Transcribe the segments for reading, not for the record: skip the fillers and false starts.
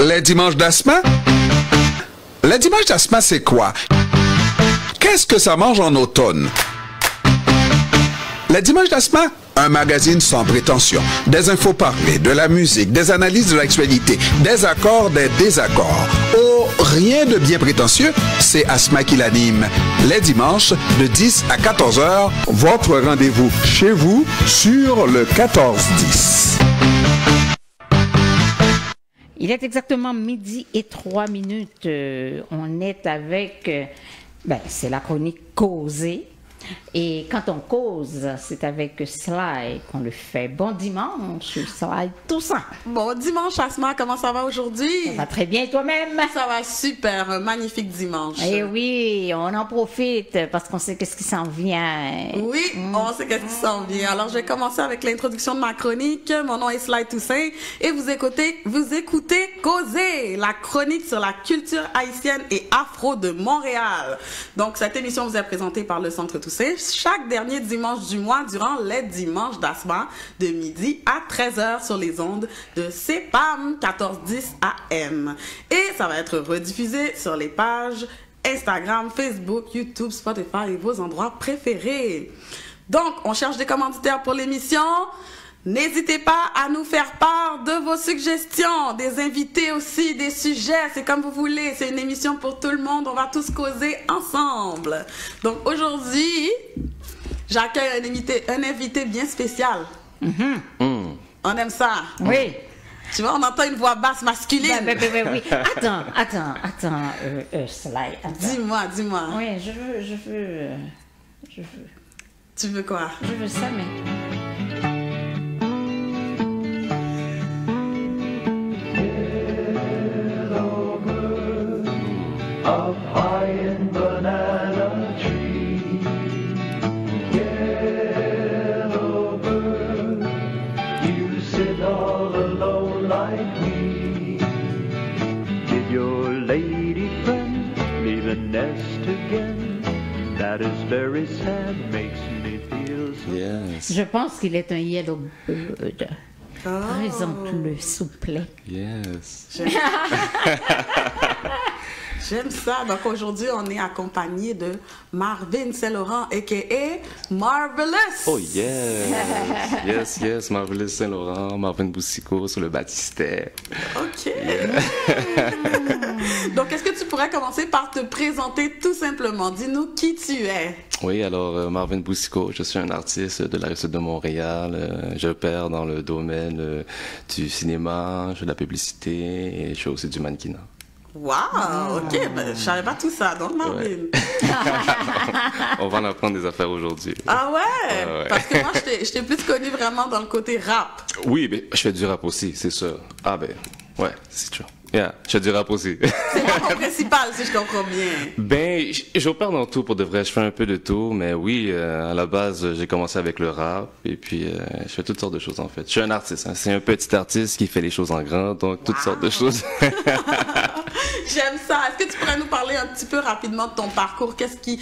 Les dimanches d'asthma? Les dimanches d'asthma, c'est quoi? Qu'est-ce que ça mange en automne? Les dimanches d'asthma? Un magazine sans prétention. Des infos parlées, de la musique, des analyses de l'actualité, des accords, des désaccords. Oh, rien de bien prétentieux, c'est Asthma qui l'anime. Les dimanches, de 10 à 14 heures, votre rendez-vous chez vous sur le 14-10. Il est exactement 12h03. On est avec, c'est la chronique Causée. Et quand on cause, c'est avec Sly qu'on le fait. Bon dimanche, Sly Toussaint. Bon dimanche, Asma, comment ça va aujourd'hui? Ça va très bien, toi-même? Ça va super, un magnifique dimanche. Eh oui, on en profite parce qu'on sait qu'est-ce qui s'en vient. Oui, on sait qu'est-ce qui s'en vient. Alors, je vais commencer avec l'introduction de ma chronique. Mon nom est Sly Toussaint et vous écoutez Causer, la chronique sur la culture haïtienne et afro de Montréal. Donc, cette émission vous est présentée par le Centre Toussaint chaque dernier dimanche du mois durant les dimanches d'Asma de midi à 13h sur les ondes de CPAM 1410 AM. Et ça va être rediffusé sur les pages Instagram, Facebook, YouTube, Spotify et vos endroits préférés. Donc, on cherche des commanditaires pour l'émission. N'hésitez pas à nous faire part de vos suggestions, des invités aussi, des sujets, c'est comme vous voulez, c'est une émission pour tout le monde, on va tous causer ensemble. Donc aujourd'hui, j'accueille un invité bien spécial. On aime ça. Oui. Tu vois, on entend une voix basse masculine. Oui. Attends, Sly. Dis-moi. Oui, je veux. Tu veux quoi? Je veux ça, mais... Up high in banana tree, yellow bird, you sit all alone like me. Did your lady friend leave a nest again? That is very sad, makes me feel so. Yes. Je pense qu'il est un yellow bird. Présente-le, s'il vous plaît. Yes. J'aime ça. Donc aujourd'hui, on est accompagné de Marvin Saint-Laurent, a.k.a. Marvelous. Oh yes. Yes, Marvelous Saint-Laurent, Marvin Boussico sur le Baptistère. OK. Donc, est-ce que tu pourrais commencer par te présenter tout simplement? Dis-nous qui tu es. Oui, alors Marvin Boussico, je suis un artiste de la Rive-Sud de Montréal. J'opère dans le domaine du cinéma, je fais de la publicité et je fais aussi du mannequinat. Wow, OK, je savais pas tout ça, donc Marvin. Ouais. On va en apprendre des affaires aujourd'hui. Ah ouais? Ouais. Parce que moi, je t'ai plus connu vraiment dans le côté rap. Oui, mais je fais du rap aussi, c'est ça. Ah ben, ouais, c'est sûr. Yeah, je fais du rap aussi. C'est pas mon principal, si je comprends bien. Ben, j'opère dans tout pour de vrai. Je fais un peu de tout, mais oui, à la base, j'ai commencé avec le rap et puis je fais toutes sortes de choses en fait. Je suis un artiste, hein. C'est un petit artiste qui fait les choses en grand, donc toutes sortes de choses. J'aime ça. Est-ce que tu pourrais nous parler un petit peu rapidement de ton parcours? Qu'est-ce qui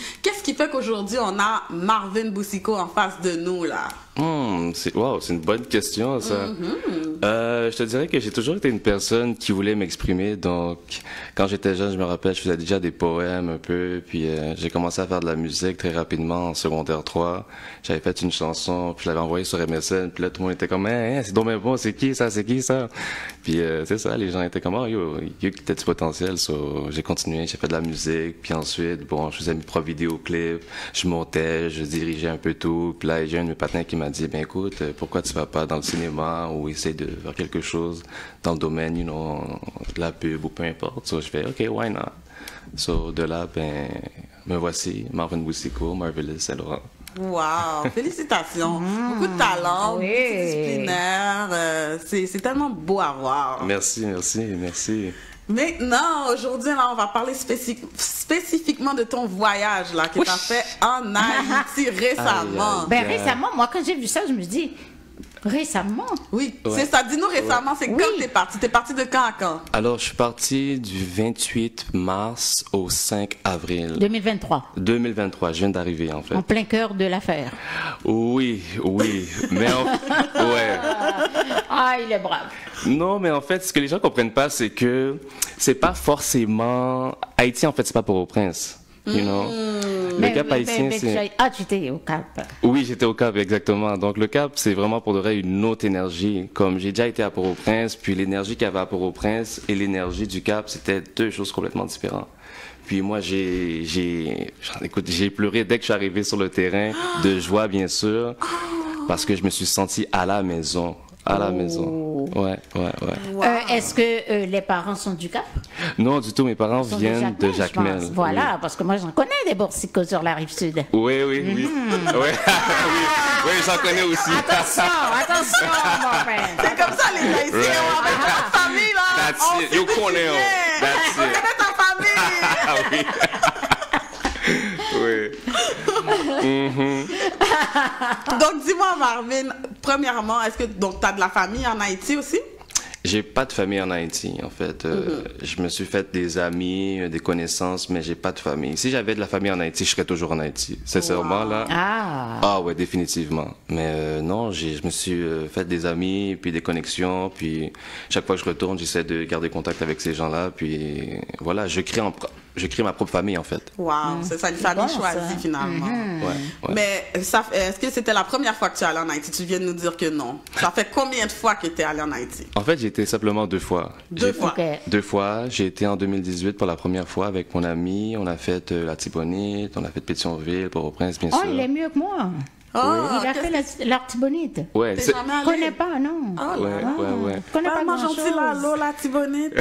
fait qu'aujourd'hui, on a Marvin Boussico en face de nous, là? C'est une bonne question, ça. Je te dirais que j'ai toujours été une personne qui voulait m'exprimer. Donc, quand j'étais jeune, je me rappelle, je faisais déjà des poèmes un peu. Puis, j'ai commencé à faire de la musique très rapidement en secondaire 3. J'avais fait une chanson, puis je l'avais envoyée sur MSN. Puis là, tout le monde était comme, c'est dommage bon, c'est qui ça? Puis, c'est ça, les gens étaient comme, yo, t'as du potentiel. So, j'ai continué, j'ai fait de la musique. Puis ensuite, je faisais mes propres vidéoclips. Je montais, je dirigeais un peu tout. Puis là, j'ai un de mes patins qui m'a dit, ben écoute, pourquoi tu vas pas dans le cinéma ou essayer de faire quelque chose dans le domaine, de la pub ou peu importe. So, je fais, OK, why not? So, de là, me voici, Marvin Boussico, Marvelous Saint-Laurent. Wow, félicitations. Beaucoup de talent, beaucoup disciplinaire. C'est tellement beau à voir. Merci. Maintenant, aujourd'hui, là, on va parler spécifiquement de ton voyage là, que tu as fait en Haïti récemment. Récemment, moi, quand j'ai vu ça, je me dis... Récemment? Oui, c'est ça. Dis-nous récemment, c'est quand t'es parti? T'es parti de quand à quand? Alors, je suis parti du 28 mars au 5 avril. 2023. 2023, je viens d'arriver, en fait. En plein cœur de l'affaire. Oui, mais ouais. Ah, il est brave. Non, mais en fait, ce que les gens comprennent pas, c'est que c'est pas forcément Haïti. En fait, c'est pas Port-au-Prince. You know? Le Cap haïtien, c'est. Ah, tu étais au Cap. Oui, j'étais au Cap, exactement. Donc, le Cap, c'est vraiment pour de vrai une autre énergie. Comme j'ai déjà été à Port-au-Prince, puis l'énergie qu'il y avait à Port-au-Prince et l'énergie du Cap, c'était deux choses complètement différentes. Puis moi, écoute, j'ai pleuré dès que je suis arrivé sur le terrain, de joie, bien sûr, parce que je me suis senti à la maison. À la maison. Ouais. Est-ce que les parents sont du Cap? Non, du tout. Mes parents Ils sont viennent de Jacmel. Voilà, Oui. parce que moi, j'en connais des boursicots sur la Rive-Sud. Oui. Oui, oui, j'en connais aussi. Attention, mon frère. C'est comme ça, les Haïtiens, Right. on avec ta famille, là. That's On it. sait You qui tu connais, es. that's On it. connaît ta famille. Ah oui. Oui. Donc, dis-moi, Marvin, premièrement, est-ce que tu as de la famille en Haïti aussi? J'ai pas de famille en Haïti, en fait. Je me suis fait des amis, des connaissances, mais j'ai pas de famille. Si j'avais de la famille en Haïti, je serais toujours en Haïti. Sincèrement, là. Ah ouais, définitivement. Mais non, je me suis fait des amis, puis des connexions, puis chaque fois que je retourne, j'essaie de garder contact avec ces gens-là, puis voilà, je crée ma propre famille, en fait. Wow, c'est ça, une famille bon, choisie, ça. finalement. Ouais. Mais est-ce que c'était la première fois que tu es allé en Haïti? Tu viens de nous dire que non. Ça fait combien de fois que tu es allé en Haïti? En fait, j'ai été simplement 2 fois. Deux fois. Ok. 2 fois. J'ai été en 2018 pour la première fois avec mon ami. On a fait la Tibonite, on a fait Pétionville, Port-au-Prince, bien Oh, sûr. il est mieux que moi. Oh, Il a fait l'Artibonite. Ouais, T'es c'est... jamais Je allé? connais pas, non. Oh Ouais, là là. ouais. Je connais pas Vraiment gentil, grand-chose. là, l'eau, la Tibonite.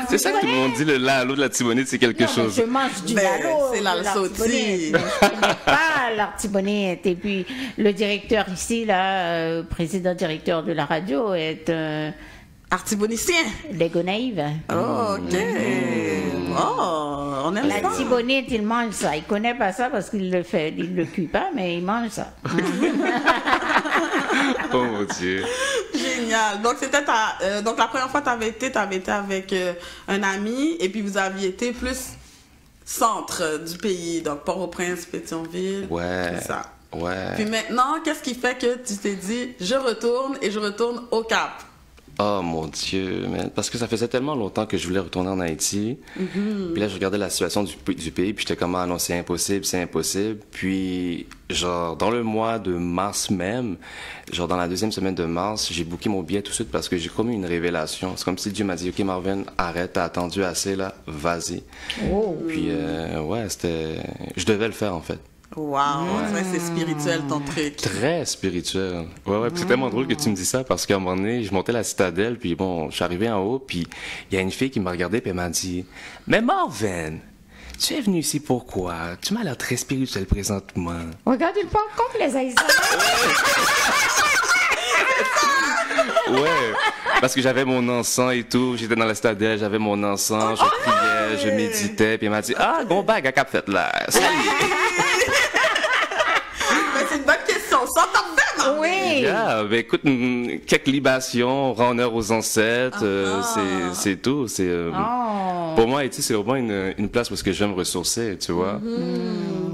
C'est ça que tout le monde dit, le lalo de la Tibonite, c'est quelque Non, mais chose. je mange du Ben, lalo, c'est là le de l'Artibonite, sautis. mais je connais pas l'Artibonite. Et puis, le directeur ici, là, président directeur de la radio, est Artibonicien. Lego naïve. Oh, ok. Oh, on aime ça. L'Artibonite, il mange ça. Il connaît pas ça parce qu'il le fait, il le cuit pas, mais il mange ça. Oh mon Dieu. Génial. Donc, c'était donc la première fois que tu avais été avec un ami et puis vous aviez été plus centre du pays, donc Port-au-Prince, Pétionville. Ouais. C'est ça. Ouais. Puis maintenant, qu'est-ce qui fait que tu t'es dit, je retourne au Cap? Oh mon Dieu, man. Parce que ça faisait tellement longtemps que je voulais retourner en Haïti. Puis là, je regardais la situation du pays, puis j'étais comme, ah non, c'est impossible. Puis, genre, dans le mois de mars même, genre dans la 2e semaine de mars, j'ai booké mon billet tout de suite parce que j'ai comme eu une révélation. C'est comme si Dieu m'a dit, OK, Marvin, arrête, t'as attendu assez, là, vas-y. Puis, ouais, je devais le faire, en fait. Wow, c'est spirituel ton truc. Très spirituel. Ouais, puis c'est tellement drôle que tu me dis ça parce qu'à un moment donné, je montais la citadelle, puis bon, je suis arrivé en haut, puis il y a une fille qui m'a regardé, puis elle m'a dit, mais Marvin, tu es venu ici pourquoi? Tu m'as l'air très spirituel présentement. Regarde, il parle comme les Haïtiens. Ouais, parce que j'avais mon encens et tout, j'étais dans la citadelle, j'avais mon encens, je priais, je méditais, puis elle m'a dit, ah, bon bag à cap fait là. Salut. Mais c'est une bonne question. Ça t'en fait, Oui. Yeah, ben écoute, quelques libations, rend honneur aux ancêtres, c'est tout. Pour moi, Haïti, c'est vraiment une place où est-ce que j'aime ressourcer, tu vois.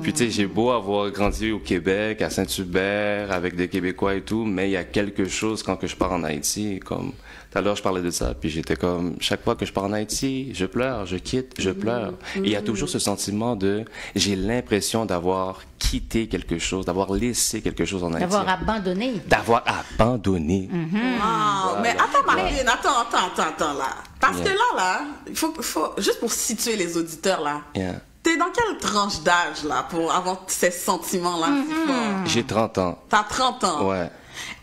Puis tu sais, j'ai beau avoir grandi au Québec, à Saint-Hubert, avec des Québécois et tout, mais il y a quelque chose quand que je pars en Haïti, comme tout à l'heure je parlais de ça, puis j'étais comme, chaque fois que je pars en Haïti, je pleure, je quitte, je pleure. Et il y a toujours ce sentiment de, j'ai l'impression d'avoir quitté quelque chose, d'avoir laissé quelque chose en Haïti. D'avoir abandonné. D'avoir abandonné. Wow. Mais attends, Marine, attends, là. Parce que là, il faut, juste pour situer les auditeurs, là. Yeah. T'es dans quelle tranche d'âge, là, pour avoir ces sentiments-là si forts? J'ai 30 ans. T'as 30 ans. Ouais.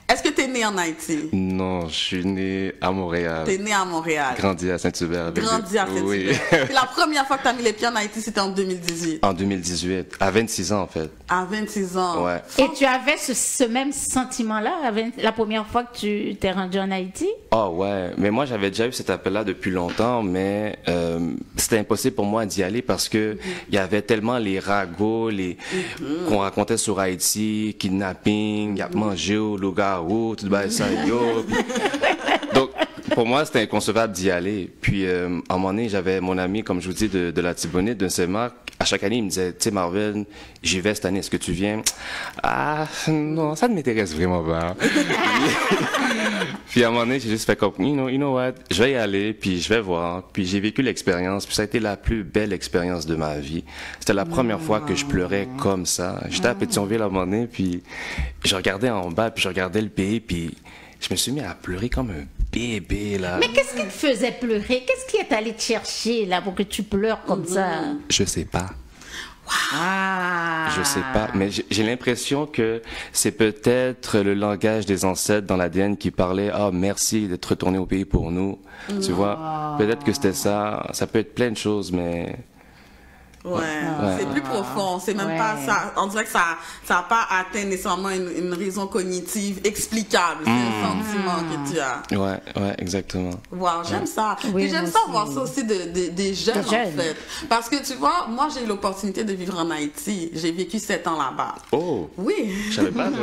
Est-ce que t'es né en Haïti? Non, je suis né à Montréal. T'es né à Montréal. Grandi à Saint-Hubert. Grandi à Saint-Hubert. Oui. Puis la première fois que t'as mis les pieds en Haïti, c'était en 2018. En 2018, à 26 ans en fait. À 26 ans. Ouais. Et tu avais ce même sentiment-là la première fois que tu t'es rendu en Haïti? Oh ouais, mais moi j'avais déjà eu cet appel-là depuis longtemps, mais c'était impossible pour moi d'y aller parce que il y avait tellement les ragots, qu'on racontait sur Haïti, kidnapping, y a mangé au loup-garou, tout ça, yo. Donc pour moi, c'était inconcevable d'y aller. Puis, à un moment donné, j'avais mon ami, comme je vous dis, de la Tibonite, de Saint-Marc. À chaque année, il me disait, tu sais, Marvin, j'y vais cette année, est-ce que tu viens? Ah, non, ça ne m'intéresse vraiment pas. Puis, à un moment donné, j'ai juste fait comme, you know what, je vais y aller, puis je vais voir. Puis, j'ai vécu l'expérience, puis ça a été la plus belle expérience de ma vie. C'était la première fois que je pleurais comme ça. J'étais à Pétionville à un moment donné, puis je regardais en bas, puis je regardais le pays, puis je me suis mis à pleurer comme un bébé, là. Mais qu'est-ce qui te faisait pleurer? Qu'est-ce qui est allé te chercher, là, pour que tu pleures comme ça? Je sais pas. Ah! Je sais pas, mais j'ai l'impression que c'est peut-être le langage des ancêtres dans l'ADN qui parlait « Ah, merci d'être retourné au pays pour nous. » Tu vois? Peut-être que c'était ça. Ça peut être plein de choses, mais... Ouais, c'est plus profond. C'est même pas ça. On dirait que ça n'a pas atteint nécessairement une raison cognitive explicable. C'est un sentiment que tu as. Ouais, exactement. Wow, j'aime ça. Oui, Et j'aime ça voir ça aussi des jeunes, en fait. Parce que tu vois, moi, j'ai eu l'opportunité de vivre en Haïti. J'ai vécu 7 ans là-bas. Oh! Oui. Je savais pas ça.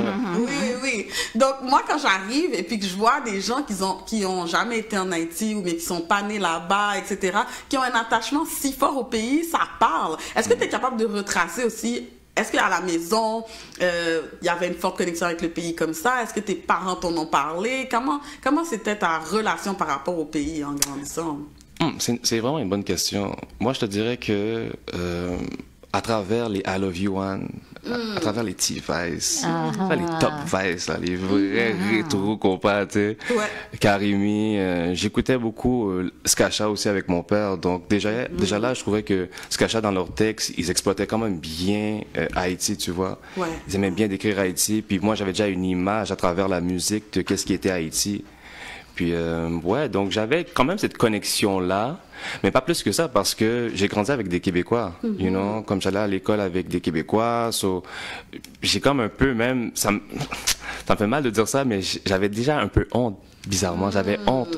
Oui. Donc, moi, quand j'arrive et puis que je vois des gens qui ont jamais été en Haïti ou mais qui sont pas nés là-bas, etc., qui ont un attachement si fort au pays, ça parle. Est-ce que tu es capable de retracer aussi, est-ce qu'à la maison, il y avait une forte connexion avec le pays comme ça? Est-ce que tes parents t'en ont parlé? Comment c'était ta relation par rapport au pays en grandissant? C'est vraiment une bonne question. Moi, je te dirais que à travers les I Love You One, à travers les T-Vice, les Top Vice, là, les vrais rétro compas, tu sais, Karimi, j'écoutais beaucoup Skacha aussi avec mon père, donc déjà là, je trouvais que Skacha, dans leurs textes, ils exploitaient quand même bien Haïti, tu vois. Ils aimaient bien décrire Haïti, puis moi, j'avais déjà une image à travers la musique de qu'est-ce qui était Haïti. Puis, donc j'avais quand même cette connexion-là, mais pas plus que ça, parce que j'ai grandi avec des Québécois, you know, comme j'allais à l'école avec des Québécois, j'ai comme un peu même, ça me fait mal de dire ça, mais j'avais déjà un peu honte, bizarrement, j'avais honte,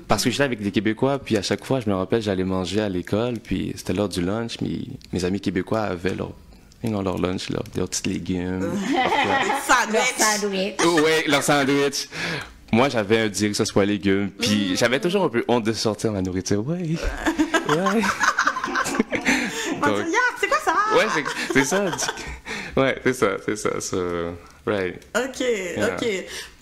parce que j'étais avec des Québécois, puis à chaque fois, je me rappelle, j'allais manger à l'école, puis c'était l'heure du lunch, mes amis québécois avaient leur lunch, leurs petits légumes. Sandwich. Oui, leur sandwich. Moi, j'avais un dire que ce soit légumes, puis j'avais toujours un peu honte de sortir ma nourriture. Ouais. Donc, c'est quoi ça? Ouais, c'est ça. Ouais, c'est ça. Right. OK.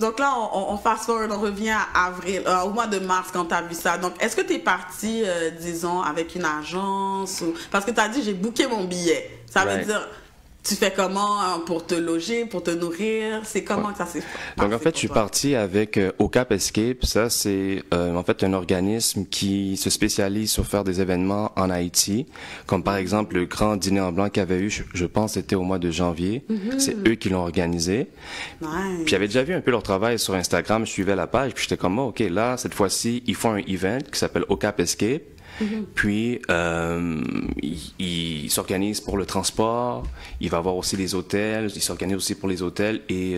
Donc là, on fast forward, on revient à avril, au mois de mars quand tu as vu ça. Donc, est-ce que tu es parti, disons, avec une agence? Parce que tu as dit, j'ai booké mon billet. Ça veut dire... Tu fais comment pour te loger, pour te nourrir? C'est comment que ça s'est fait? Donc, en fait, je suis parti avec Ocap Escape. Ça, c'est en fait un organisme qui se spécialise sur faire des événements en Haïti. Comme par exemple, le grand dîner en blanc qu'il y avait eu, je pense, c'était au mois de janvier. C'est eux qui l'ont organisé. Nice. Puis j'avais déjà vu un peu leur travail sur Instagram. Je suivais la page, puis j'étais comme, OK, là, cette fois-ci, ils font un event qui s'appelle Ocap Escape. Puis, il s'organise pour le transport, il va avoir aussi les hôtels, il s'organise aussi pour les hôtels et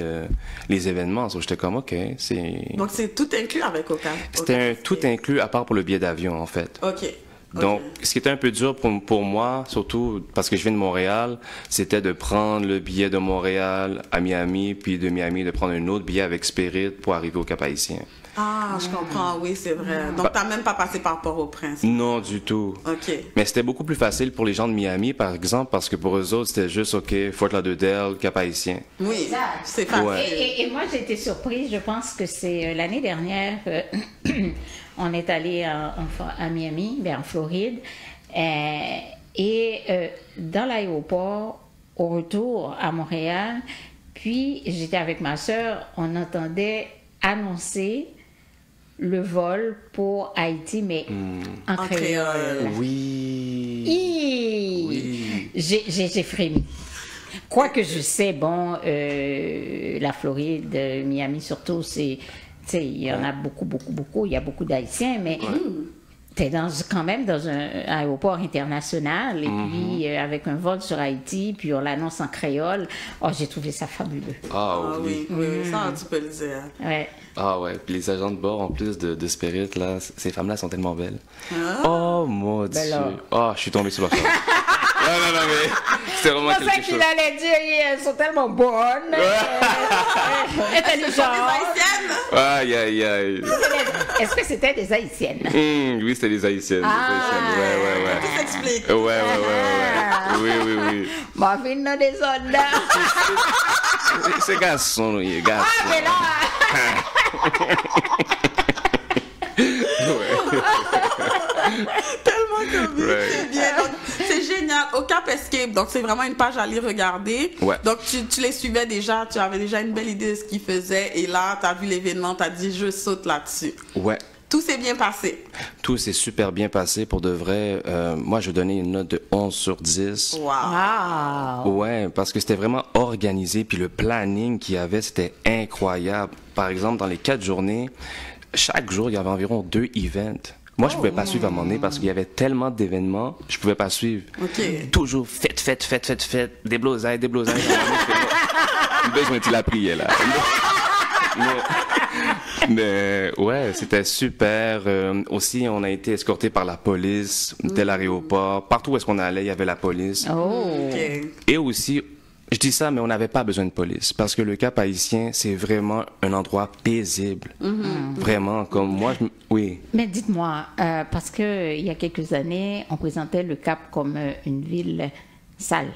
les événements. Donc, j'étais comme, OK, c'est... Donc, c'est tout inclus avec Ocap? C'était tout inclus, à part pour le billet d'avion, en fait. OK. Donc, ce qui était un peu dur pour moi, surtout parce que je viens de Montréal, c'était de prendre le billet de Montréal à Miami, puis de Miami de prendre un autre billet avec Spirit pour arriver au Cap-Haïtien. Ah, je comprends, oui, c'est vrai. Donc, t'as même pas passé par Port-au-Prince? Non, du tout. OK. Mais c'était beaucoup plus facile pour les gens de Miami, par exemple, parce que pour eux autres, c'était juste, OK, Fort Lauderdale, Cap-Haïtien. Oui, c'est facile. Ouais. Et moi, j'ai été surprise. Je pense que c'est l'année dernière, on est allé à Miami, en Floride, et dans l'aéroport, au retour à Montréal, puis j'étais avec ma sœur, on entendait annoncer le vol pour Haïti, mais en créole. Oui. J'ai frémi. Quoique je sais, bon, la Floride, Miami surtout, il y en a beaucoup, il y a beaucoup d'Haïtiens, mais tu es quand même dans un aéroport international, et puis avec un vol sur Haïti, puis on l'annonce en créole. Oh, j'ai trouvé ça fabuleux. Ah oui, ça, tu peux le dire. Ouais. Ah ouais, puis les agents de bord, en plus de Spirit, là, ces femmes-là sont tellement belles. Oh mon Dieu. Oh, je suis tombée sur leur chambre. non, mais c'était Je vraiment pensais quelque qu'il chose. allait dire elles sont tellement bonnes, intelligentes. Aïe, aïe, aïe. Est-ce que c'était des Haïtiennes? Oui, c'était des Haïtiennes. Tout s'explique. Ouais. Oui. Marvin dans des zones. C'est garçon, oui, garçon. Ah, mais là! Tellement comique. Right. C'est bien. Donc, c'est génial. Au Cap Escape, donc c'est vraiment une page à aller regarder. Ouais. Donc tu les suivais déjà, tu avais déjà une belle idée de ce qu'ils faisaient. Et là, tu as vu l'événement, tu as dit je saute là-dessus. Ouais. Tout s'est bien passé. Tout s'est super bien passé pour de vrai. Moi, je donnais une note de 11 sur 10. Wow. Wow! Ouais, parce que c'était vraiment organisé, puis le planning qu'il y avait, c'était incroyable. Par exemple, dans les 4 journées, chaque jour, il y avait environ 2 events. Moi, je pouvais pas suivre à un moment donné parce qu'il y avait tellement d'événements, je pouvais pas suivre. OK. Toujours fête, des blosailles. Une besoin de la prière, là. Mais ouais, c'était super. Aussi, on a été escortés par la police de l'aéroport. Partout où est-ce qu'on allait, il y avait la police. Oh! OK. Et aussi, je dis ça, mais on n'avait pas besoin de police parce que le Cap haïtien, c'est vraiment un endroit paisible. Vraiment, comme moi, oui. Mais dites-moi, parce que il y a quelques années, on présentait le Cap comme une ville sale.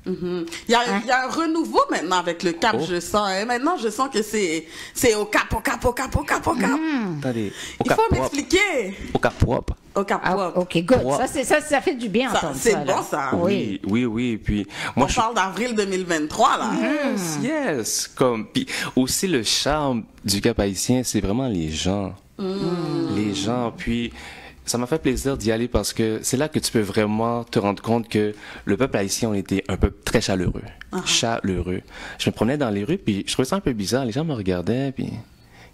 Il y a un renouveau maintenant avec le Cap, Oh. je sens. Hein. Maintenant, je sens que c'est au Cap. Attendez, au Il Cap faut propre. m'expliquer. Au Cap propre. Au Cap Ah, propre. ok, good. Wow. Ça fait du bien Ça, entendre c'est ça. là. bon, ça. Oui. Oui. Puis On moi, je suis parle d'avril 2023, là. yes, comme puis aussi le charme du Cap haïtien, c'est vraiment les gens. Les gens, puis ça m'a fait plaisir d'y aller parce que c'est là que tu peux vraiment te rendre compte que le peuple haïtien, on était un peuple très chaleureux. Chaleureux. Je me promenais dans les rues, puis je trouvais ça un peu bizarre. Les gens me regardaient, puis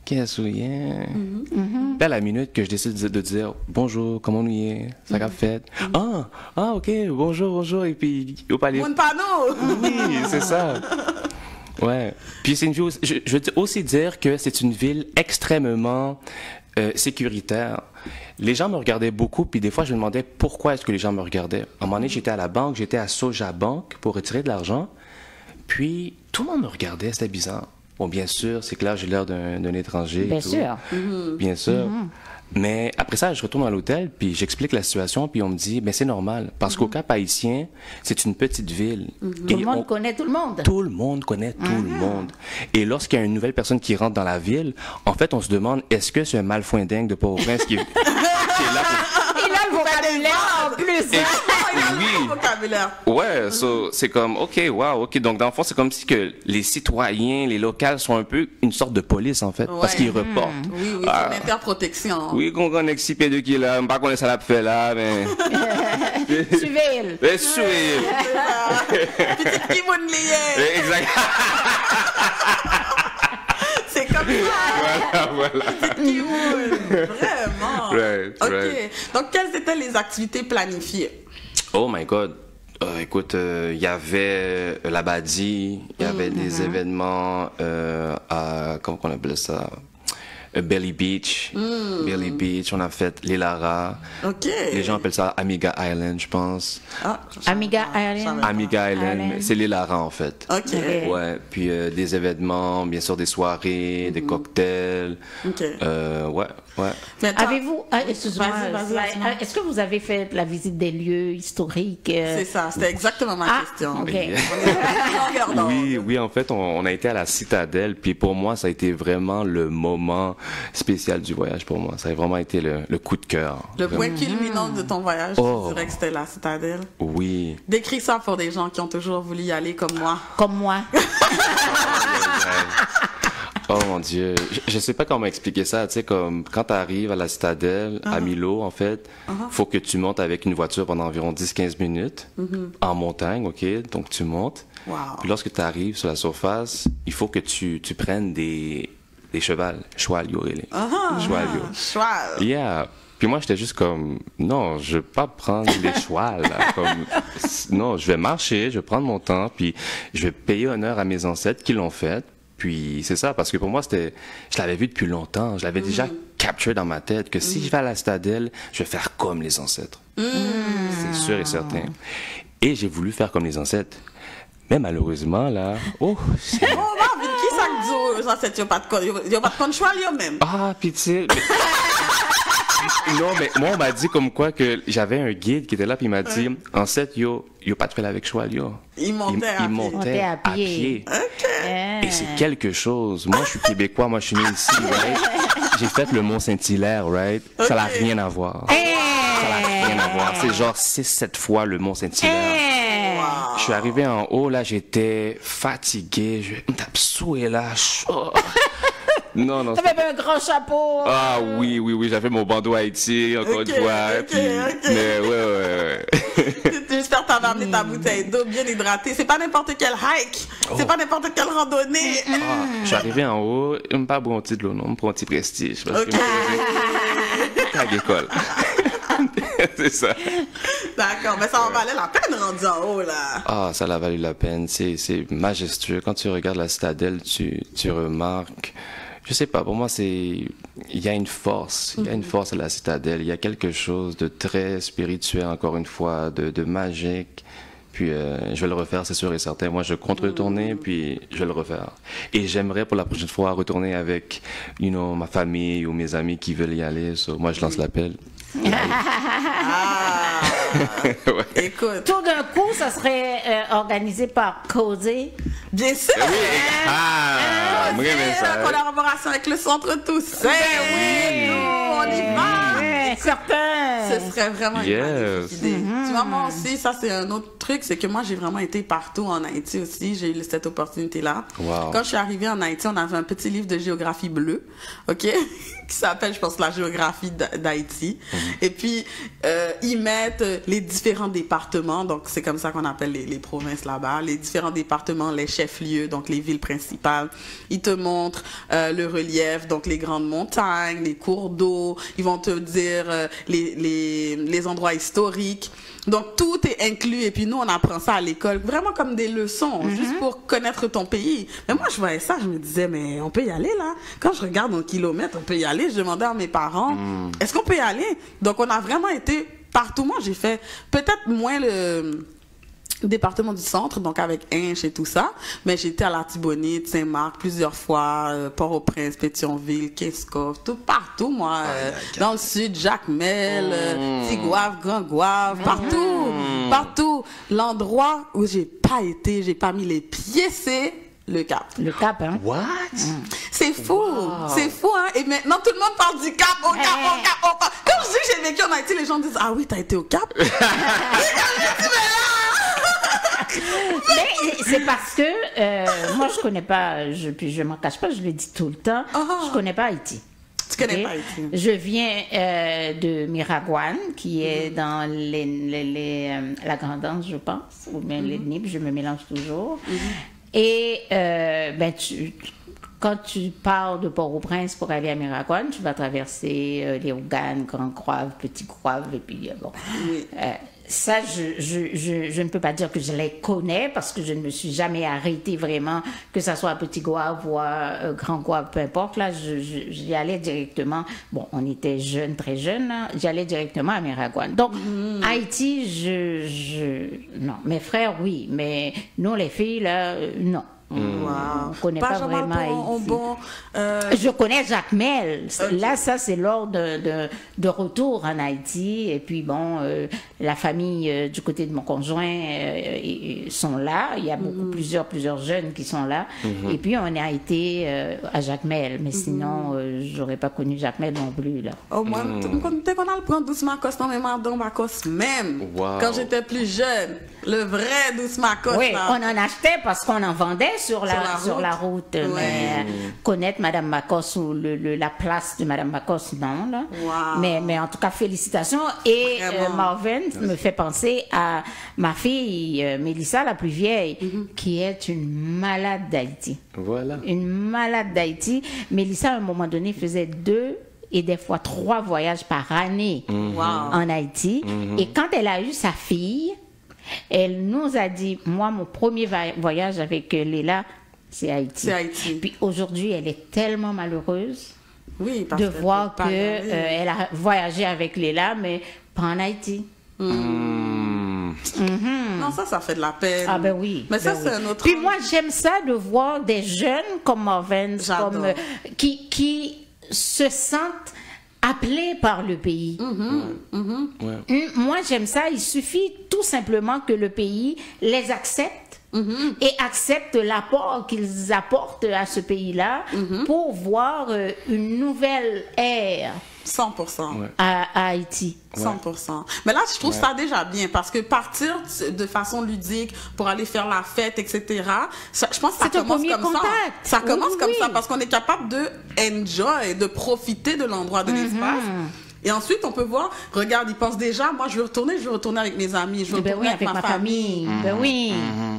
qu'est-ce que c'est? Puis à la minute que je décide de dire bonjour, comment on y est? Ça a fait. Ok, bonjour, et puis au palais. Mon panneau. Oui, c'est ça. Ouais. Puis c'est une ville. Je veux aussi dire que c'est une ville extrêmement sécuritaire. Les gens me regardaient beaucoup, puis des fois je me demandais pourquoi est-ce que les gens me regardaient. À un moment donné, j'étais à la banque, j'étais à Soja Bank pour retirer de l'argent, puis tout le monde me regardait, c'était bizarre. Bon, bien sûr, c'est que là j'ai l'air d'un étranger. et Bien tout. sûr. Bien sûr. Mais après ça, je retourne à l'hôtel, puis j'explique la situation, puis on me dit, ben c'est normal, parce qu'au Cap haïtien, c'est une petite ville. Tout le monde connaît tout le monde. Tout le monde connaît tout le monde. Et lorsqu'il y a une nouvelle personne qui rentre dans la ville, en fait, on se demande, est-ce que c'est un malfoin dingue de Port-au-Prince qui est là pour... Il a le vocabulaire en plus. Il a Oui. le vocabulaire. Ouais, c'est comme, ok. Donc, dans le fond, c'est comme si que les citoyens, les locaux sont un peu une sorte de police, en fait, parce Ouais. qu'ils reportent. Oui, c'est Ah. une interprotection. Oui, qu'on connaît 6 pieds de qui là, pas qu'on ça l'a fait là, mais... Suivez-le. Mais sourire. Petite Kimoun liée. Exact. C'est comme ça. Voilà. Petite Kimoun. Vraiment. Right, OK. right. Donc, quelles étaient les activités planifiées? Oh my God. Écoute, il y avait la Badi, il y avait des événements à, comment on appelle ça? Belly Beach. Belly Beach, on a fait les Lara. OK. Les gens appellent ça Amiga Island, je pense. Ah, Amiga Island. Amiga Island, Island. mais c'est les Lara en fait. OK. Ok. Ouais, puis des événements, bien sûr des soirées, des cocktails. OK. Ouais. Mais toi- Avez-vous, excuse-moi, Vas-y. est-ce que vous avez fait la visite des lieux historiques? C'est ça, c'était exactement ma question. ok. Longueur d'onde. Oui, en fait, on a été à la Citadelle, puis pour moi, ça a été vraiment le moment spécial du voyage pour moi. Ça a vraiment été le coup de cœur. Le Vraiment. point culminant de ton voyage, Oh. je dirais que c'était la Citadelle. Oui. Décris ça pour des gens qui ont toujours voulu y aller comme moi. Comme moi. Oh mon Dieu, je sais pas comment expliquer ça, tu sais, comme quand tu arrives à la Citadelle, à Milo, en fait, faut que tu montes avec une voiture pendant environ 10-15 minutes, en montagne, ok, donc tu montes. Wow. Puis lorsque tu arrives sur la surface, il faut que tu prennes des cheval, Cheval. Yeah. Puis moi, j'étais juste comme, non, je veux pas prendre les chevals, là, comme, non, je vais marcher, je vais prendre mon temps, puis je vais payer honneur à mes ancêtres qui l'ont fait. Puis c'est ça, parce que pour moi, je l'avais vu depuis longtemps. Je l'avais déjà capturé dans ma tête que si je vais à la Citadelle, je vais faire comme les ancêtres. C'est sûr et certain. Et j'ai voulu faire comme les ancêtres. Mais malheureusement, là... Oh, c'est... Oh, Marvin, qui ça que dit aux ancêtres, y'a pas de contrôle, y'a même? Ah, pitié. Non, mais moi, on m'a dit comme quoi que j'avais un guide qui était là, puis il m'a dit, ancêtre, yo pas de faire avec cheval, yo. Il montait à pied. OK. Et c'est quelque chose. Moi, je suis québécois, moi, je suis né ici, right? J'ai fait le Mont-Saint-Hilaire, right? Ça n'a rien à voir. Ça n'a rien à voir. C'est genre 6-7 fois le Mont-Saint-Hilaire. Je suis arrivé en haut, là, j'étais fatigué. Je me tape soué, là, chaud. Non. T'avais un grand chapeau. Ah oui, j'avais mon bandeau Haïti, encore une fois. Mais ouais. J'espère que t'avais amené ta bouteille d'eau bien hydratée. C'est pas n'importe quel hike. C'est pas n'importe quelle randonnée. Je suis arrivé en haut, je me pas bon petit de l'eau, non, je me prends un petit prestige. Parce que à l'école. C'est ça. D'accord, mais ça en valait la peine rendu en haut, là. Ah, ça a valu la peine. C'est majestueux. Quand tu regardes la citadelle, tu remarques... Je sais pas, pour moi, il y a une force. Il y a une force à la citadelle. Il y a quelque chose de très spirituel, encore une fois, de magique. Puis, je vais le refaire, c'est sûr et certain. Moi, je compte retourner, puis je vais le refaire. Et j'aimerais, pour la prochaine fois, retourner avec, ma famille ou mes amis qui veulent y aller. So, moi, je lance l'appel. Ouais. Écoute. Tout d'un coup, ça serait organisé par Causé. Bien sûr. Oui. La collaboration avec le Centre Toussaint. Oui. On y va. Certain. Ce serait vraiment une magnifique idée. Tu vois, moi aussi, ça c'est un autre truc, c'est que moi j'ai vraiment été partout en Haïti aussi. J'ai eu cette opportunité-là. Wow. Quand je suis arrivée en Haïti, on avait un petit livre de géographie bleue, OK, qui s'appelle, je pense, la géographie d'Haïti. Et puis, ils mettent les différents départements, donc c'est comme ça qu'on appelle les provinces là-bas, les différents départements, les chefs-lieux, donc les villes principales. Ils te montrent le relief, donc les grandes montagnes, les cours d'eau. Ils vont te dire les endroits historiques. Donc, tout est inclus. Et puis, nous, on apprend ça à l'école, vraiment comme des leçons, juste pour connaître ton pays. Mais moi, je voyais ça, je me disais, mais on peut y aller, là. Quand je regarde en kilomètres, on peut y aller. Je demandais à mes parents, est-ce qu'on peut y aller? Donc, on a vraiment été partout. Moi, j'ai fait peut-être moins le département du centre, donc avec Inche et tout ça, mais j'étais à la Tibonite, Saint-Marc plusieurs fois, Port-au-Prince, Pétionville, Kingscoff, tout partout, moi, dans le sud, Jacmel, Tigouave, Grand-Gouave, partout. L'endroit où j'ai pas été, j'ai pas mis les pieds, c'est le Cap. Le Cap, hein? What? C'est fou, c'est fou, hein? Et maintenant, tout le monde parle du Cap, au Cap. Quand je dis que j'ai vécu en Haïti, les gens disent, ah oui, t'as été au Cap? Mais c'est parce que moi je connais pas, puis je m'en cache pas, je le dis tout le temps, je connais pas Haïti. Tu connais pas Haïti? Je viens de Miragouane, qui est dans la Grand'Anse, je pense, ou bien les Nibs, je me mélange toujours. Et quand tu pars de Port-au-Prince pour aller à Miragouane, tu vas traverser les Ouganes, Grand-Gouave, Petit-Gouave, et puis bon. Ça, je ne peux pas dire que je les connais parce que je ne me suis jamais arrêtée vraiment, que ça soit à Petit Gouave ou à Grand Gouave, peu importe. Là, j'y allais directement. Bon, on était jeunes, très jeunes, là. J'y allais directement à Miragouane. Donc, Haïti, non. Mes frères, oui, mais nous, les filles, là, non. Wow. On ne connaît pas vraiment Haïti. Je connais Jacmel. Okay. Là, ça, c'est lors de retour en Haïti. Et puis, bon, la famille du côté de mon conjoint sont là. Il y a plusieurs jeunes qui sont là. Et puis, on a été à Jacmel. Mais sinon, j'aurais pas connu Jacmel non plus, là. Au moins, dès qu'on a le prendre douce Macos, non, mais dans Macos même. Wow. Quand j'étais plus jeune, le vrai douce Macos. Oui, là. on en achetait parce qu'on en vendait sur la route. Ouais. Mais connaître Madame Macos ou la place de Madame Macos, non. Là. Wow. Mais en tout cas, félicitations. Et Marvin me fait penser à ma fille, Mélissa, la plus vieille, qui est une malade d'Haïti. Voilà. Une malade d'Haïti. Mélissa, à un moment donné, faisait 2 et des fois 3 voyages par année en Haïti. Et quand elle a eu sa fille, elle nous a dit, moi, mon premier voyage avec Léla, c'est Haïti. Puis aujourd'hui, elle est tellement malheureuse de voir qu'elle a voyagé avec Léla, mais pas en Haïti. Non, ça fait de la peine. Ah ben oui. Mais ça, ben c'est oui. un autre... Puis moi, j'aime ça de voir des jeunes comme Marvin, J'adore. comme, qui se sentent appelés par le pays. Ouais. Moi, j'aime ça. Il suffit tout simplement que le pays les accepte et accepte l'apport qu'ils apportent à ce pays-là pour voir une nouvelle ère 100%. Ouais. à Haïti. 100%. Mais là, je trouve ça déjà bien parce que partir de façon ludique pour aller faire la fête, etc., je pense que ça C'est un commence premier comme contact. ça. Ça Oui, commence oui, comme oui. ça parce qu'on est capable de enjoy, de profiter de l'endroit, de l'espace. Et ensuite, on peut voir, regarde, il pense déjà, moi, je veux retourner avec mes amis, je veux Ben retourner oui, avec ma famille. Ben oui.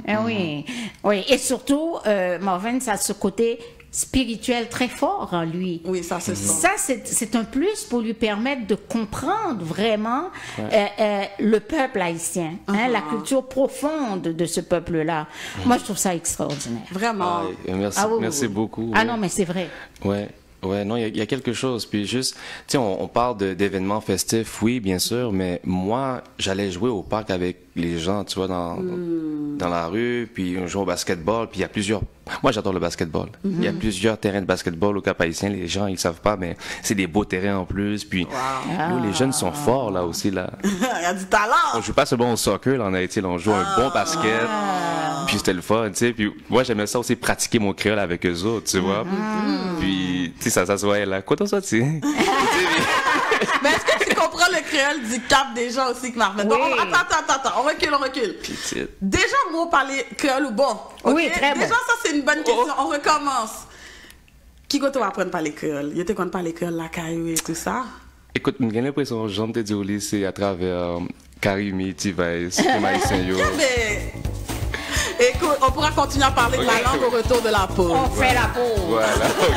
Ben oui. Oui. Et surtout, Marvin, ça a ce côté spirituel très fort en lui. Oui, ça se sent. Ça, c'est un plus pour lui permettre de comprendre vraiment le peuple haïtien, hein, la culture profonde de ce peuple-là. Moi, je trouve ça extraordinaire. Vraiment. Ah, merci, Ah oui, merci oui. beaucoup. Ah ouais. non, mais c'est vrai. Ouais. Ouais, non, il y a quelque chose. Puis juste, tu sais, on parle d'événements festifs, oui, bien sûr, mais moi, j'allais jouer au parc avec les gens, tu vois, dans la rue, puis on joue au basketball, puis il y a plusieurs... Moi, j'adore le basketball. Il y a plusieurs terrains de basketball au Cap-Haïtien. Les gens, ils savent pas, mais c'est des beaux terrains en plus. Puis nous, les jeunes sont forts, là, aussi, là. Il y a du talent. On joue pas seulement au soccer, là, en Haïti, là, on joue un bon basket. Puis c'était le fun, tu sais. Puis moi, j'aimais ça aussi, pratiquer mon créole avec eux autres, tu vois. Puis, tu sais, ça se voyait là. Quoi t'en ça, tu sais? Mais est-ce que tu comprends le créole du Cap des gens aussi que Marvin? Oui. Donc, attends, on recule. Petite. Déjà, moi, parler créole ou bon? Ok? Oui, très bon. Déjà, ça, c'est une bonne question. On recommence. Qui va apprendre à parler créole? Il était qu'on parler créole, la caillou et tout ça? Écoute, j'ai l'impression que j'en te dis au lycée à travers Karimi, Tivaïs, Maïsien Yo. Mais... Écoute, on pourra continuer à parler de la langue au retour de la pause. On fait la pause. Voilà, ok.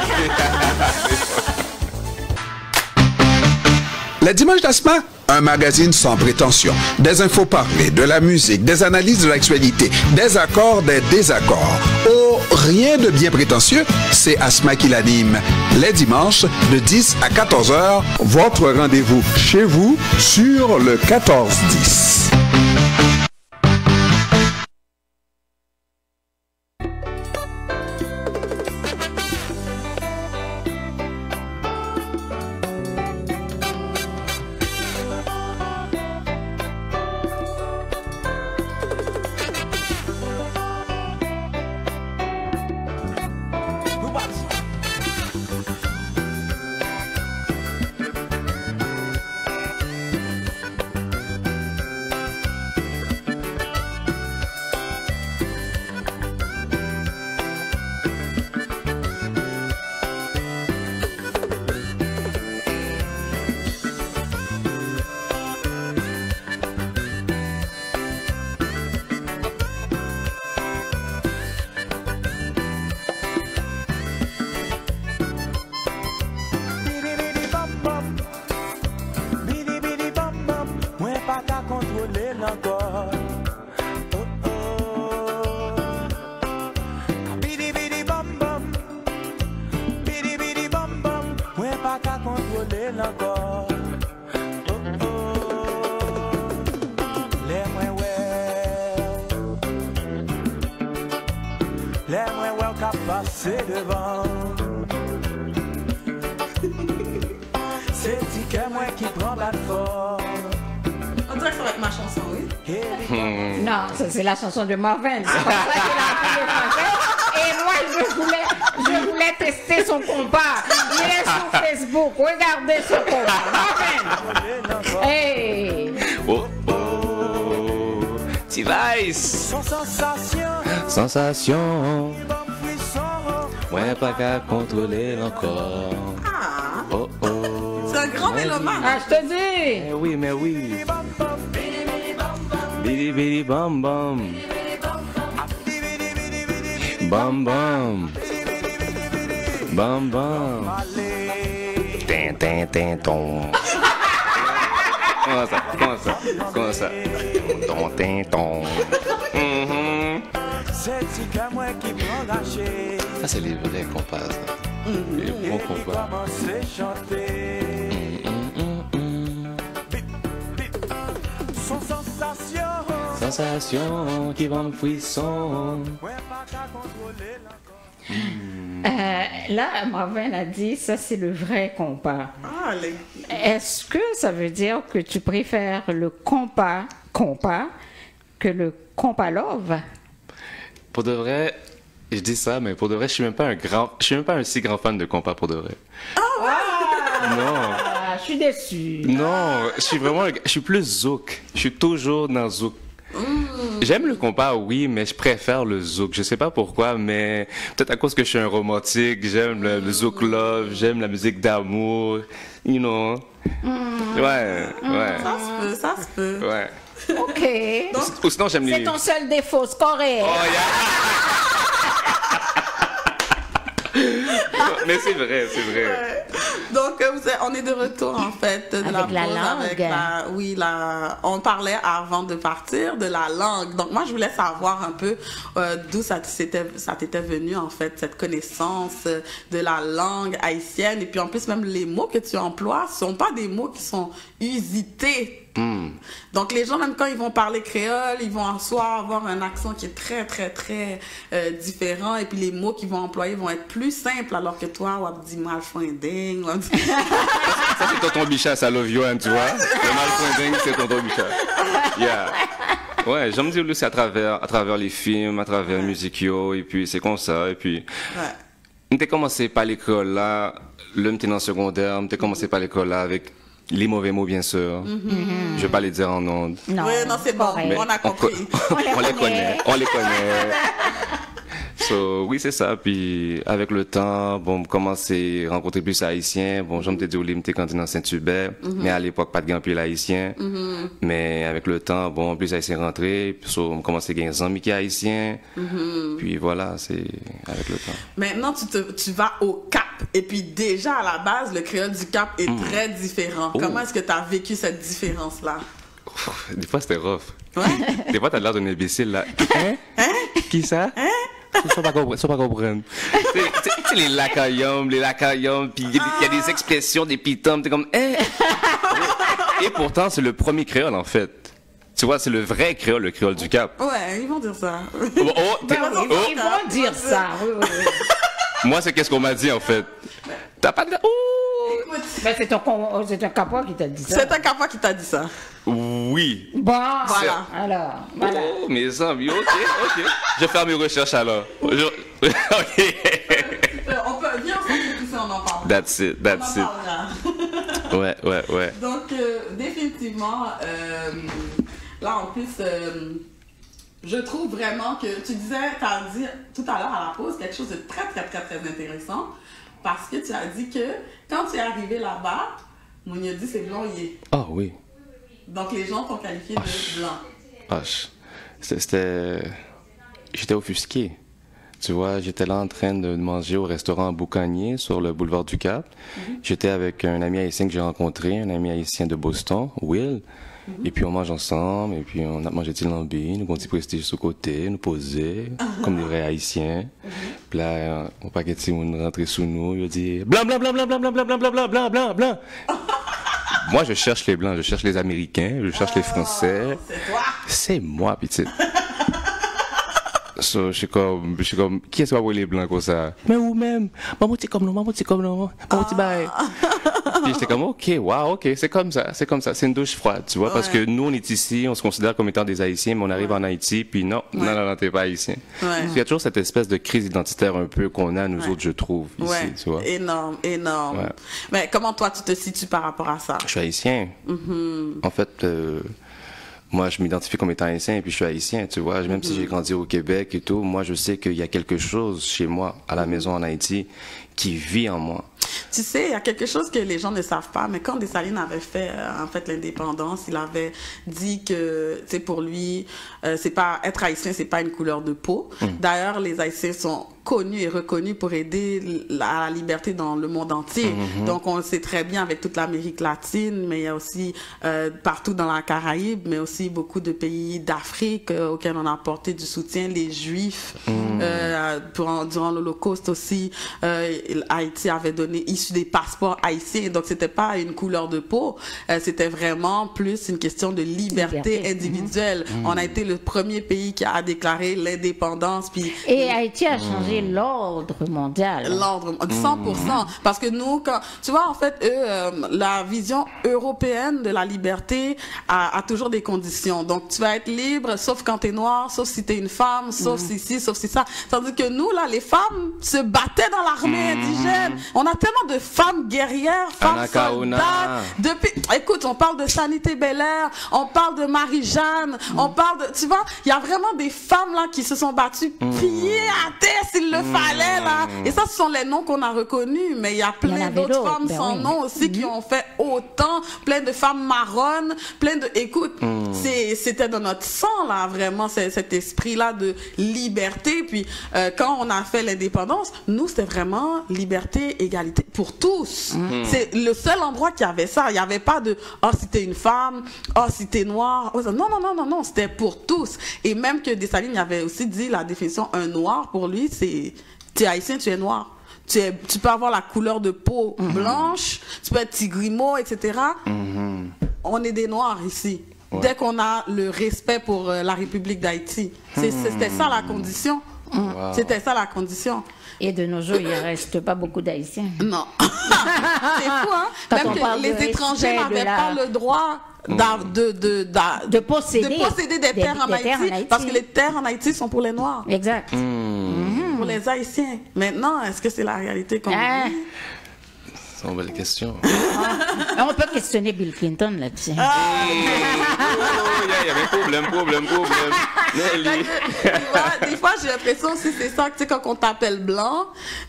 Les dimanches d'Asma, un magazine sans prétention. Des infos parlées, de la musique, des analyses de l'actualité, des accords, des désaccords. Oh, rien de bien prétentieux, c'est Asma qui l'anime. Les dimanches, de 10 à 14 heures, votre rendez-vous chez vous sur le 14-10. C'est devant. C'est que moi qui prend la forme. On dirait que ça va être ma chanson, oui. Non, ça, c'est la chanson de Marvin. C'est pour ça qu'il a appelé Marvin. Et moi, je voulais tester son compas. Il est sur Facebook. Regardez son compas. Marvin. Hey. Oh, oh. Tivaïs. Sensation. Ouais, pas qu'à contrôler encore. Ah, Oh, oh. c'est un grand mélomane. Ah, je te dis. Mais oui. Bidi bidi bam bam. Bam bam. Bam bam. Tin tin tin ton. Comment ça? Ton tin ton. C'est que moi qui prend lâcher. Ça, c'est les vrais compas. Les bons compas. Commencer chanter. Son sensation. Sensation qui va me frisson. Là, Marvin a dit, ça c'est le vrai compas. Ah, Est-ce que ça veut dire que tu préfères le compas que le compas love? Pour de vrai, je dis ça, mais pour de vrai, je suis même pas un si grand fan de compas pour de vrai. Non. Ah, je suis déçue. Non, je suis plus zouk. Je suis toujours dans zouk. J'aime le compas, oui, mais je préfère le zouk. Je sais pas pourquoi, mais peut-être à cause que je suis un romantique. J'aime le zouk love, j'aime la musique d'amour, you know. Ouais. Ça se peut. Ouais. OK. Ou sinon, j'aime les... C'est ton seul défaut, c'est correct. Oh, mais c'est vrai. Ouais. Donc, on est de retour, en fait, de Avec la langue. On parlait avant de partir de la langue. Donc, moi, je voulais savoir un peu d'où ça t'était venu, en fait, cette connaissance de la langue haïtienne. Et puis, en plus, même les mots que tu emploies ne sont pas des mots qui sont usités. Donc, les gens, même quand ils vont parler créole, ils vont en soi avoir un accent qui est très, très, très différent. Et puis, les mots qu'ils vont employer vont être plus simples, alors que toi, on dit malfonding. Ça, c'est tonton Bichat, ça love you, tu vois. Le malfonding, c'est tonton Bichat. Yeah. Ouais, j'aime dire, c'est à travers les films, à travers la musique, et puis c'est comme ça. Et puis, t'es commencé par l'école là, l'homme t'es dans le secondaire, t'es commencé par l'école là avec les mauvais mots, bien sûr. Je vais pas les dire en ondes. Non, c'est bon, on a compris. On les connaît. So, oui, c'est ça. Puis, avec le temps, bon, commencer à rencontrer plus haïtiens. Bon, j'aime te dire, je m'étais candidat dans Saint-Hubert, mais à l'époque, pas de grand pile haïtien. Mais avec le temps, bon, plus haïtiens rentrés. Puis, so, on commençait à gagner des amis qui haïtiens. Puis, voilà, c'est avec le temps. Maintenant, tu vas au Cap. Et puis, déjà, à la base, le créole du Cap est très différent. Comment est-ce que tu as vécu cette différence-là? Des fois, c'était rough. Ouais? Des fois, t'as l'air d'un imbécile, là. Qui ça? Faut pas comprendre. Tu sais, les lacaillons, puis il y a des expressions, des pitums, t'es comme, Et pourtant, c'est le premier créole, en fait. Tu vois, c'est le vrai créole, le créole du Cap. Ouais, ils vont dire ça. Ils vont dire ça. Oui. Moi, c'est qu'est-ce qu'on m'a dit, en fait. T'as pas de... Ben, c'est un capois qui t'a dit ça. C'est un capois qui t'a dit ça. Oui. Bon, voilà. Alors, voilà. Oh, mes amis, ok. Je vais faire mes recherches alors. Ok. On peut venir ensemble, puis on en parle. That's it. Ouais. Donc, définitivement, là, en plus, je trouve vraiment que tu as dit tout à l'heure à la pause quelque chose de très, très, très, très intéressant. Parce que tu as dit que quand tu es arrivé là-bas, on a dit c'est blanc, il est. Ah oui. Donc les gens t'ont qualifié de blanc. J'étais offusqué. Tu vois, j'étais là en train de manger au restaurant Boucanier sur le boulevard du Cap. J'étais avec un ami haïtien que j'ai rencontré, un ami haïtien de Boston, Will. Et puis on mange ensemble, et puis on a mangé des lambis, nous avons dit prestige sur le côté, nous poser, comme des vrais haïtiens. Puis là, on paquet de on rentrait sous nous, il a dit blanc. Moi, je cherche les blancs, je cherche les Américains, je cherche les Français. C'est toi? C'est moi, petite. So, je suis comme, qui est-ce qui va voir les blancs comme ça? Mais où même? Maman, t'es comme nous, maman, t'es bye. Puis j'étais comme, ok, c'est comme ça. C'est une douche froide, tu vois, parce que nous, on est ici, on se considère comme étant des Haïtiens, mais on arrive en Haïti, puis non, t'es pas Haïtien. Il y a toujours cette espèce de crise identitaire un peu qu'on a, nous autres, je trouve, ici, tu vois. Énorme. Ouais. Mais comment toi, tu te situes par rapport à ça? Je suis Haïtien. En fait, moi, je m'identifie comme étant haïtien et puis je suis haïtien, tu vois. Même si j'ai grandi au Québec et tout, moi, je sais qu'il y a quelque chose chez moi, à la maison en Haïti, qui vit en moi. Tu sais, il y a quelque chose que les gens ne savent pas, mais quand Dessalines avait fait, en fait, l'indépendance, il avait dit que, tu sais, pour lui, c'est pas, être haïtien, c'est pas une couleur de peau. D'ailleurs, les Haïtiens sont connu et reconnu pour aider à la liberté dans le monde entier. Donc, on le sait très bien avec toute l'Amérique latine, mais il y a aussi partout dans la Caraïbe, mais aussi beaucoup de pays d'Afrique auxquels on a apporté du soutien. Les Juifs, durant l'Holocauste aussi, Haïti avait issu des passeports haïtiens. Donc, c'était pas une couleur de peau, c'était vraiment plus une question de liberté individuelle. On a été le premier pays qui a déclaré l'indépendance. Puis et Haïti a changé l'ordre mondial. L'ordre, 100%. Parce que nous, tu vois, en fait, la vision européenne de la liberté a toujours des conditions. Donc, tu vas être libre, sauf quand t'es noir, sauf si t'es une femme, sauf si ci, sauf si ça. Tandis que nous, là, les femmes se battaient dans l'armée indigène. On a tellement de femmes guerrières, femmes soldats. Écoute, on parle de Sanité Belair, on parle de Marie-Jeanne, on parle de, tu vois, il y a vraiment des femmes, là, qui se sont battues pieds à terre s'il le fallait, là. Et ça, ce sont les noms qu'on a reconnus. Mais il y a plein d'autres femmes sans nom aussi qui ont fait autant, plein de femmes marronnes, plein de, écoute, c'était dans notre sang, là, vraiment, cet esprit-là de liberté. Puis, quand on a fait l'indépendance, nous, c'était vraiment liberté, égalité pour tous. C'est le seul endroit qui avait ça. Il n'y avait pas de, oh, si t'es une femme, oh, si t'es noir. Oh, non, c'était pour tous. Et même que Dessalines avait aussi dit la définition, un noir, pour lui, c'est, tu es haïtien, tu es noir. Tu peux avoir la couleur de peau blanche, tu peux être tigrimo, etc. On est des noirs ici. Ouais. Dès qu'on a le respect pour la République d'Haïti. C'était ça la condition. C'était ça la condition. Et de nos jours, il ne reste pas beaucoup d'Haïtiens. Non. C'est fou, hein? Même que les étrangers n'avaient pas le droit de posséder des terres en Haïti. Parce que les terres en Haïti sont pour les Noirs. Exact. Pour les Haïtiens. Maintenant, est-ce que c'est la réalité qu'on vit? C'est une belle question. On peut questionner Bill Clinton là-dessus. Il y avait problème. Des fois, j'ai l'impression aussi, c'est ça, tu sais, quand on t'appelle blanc,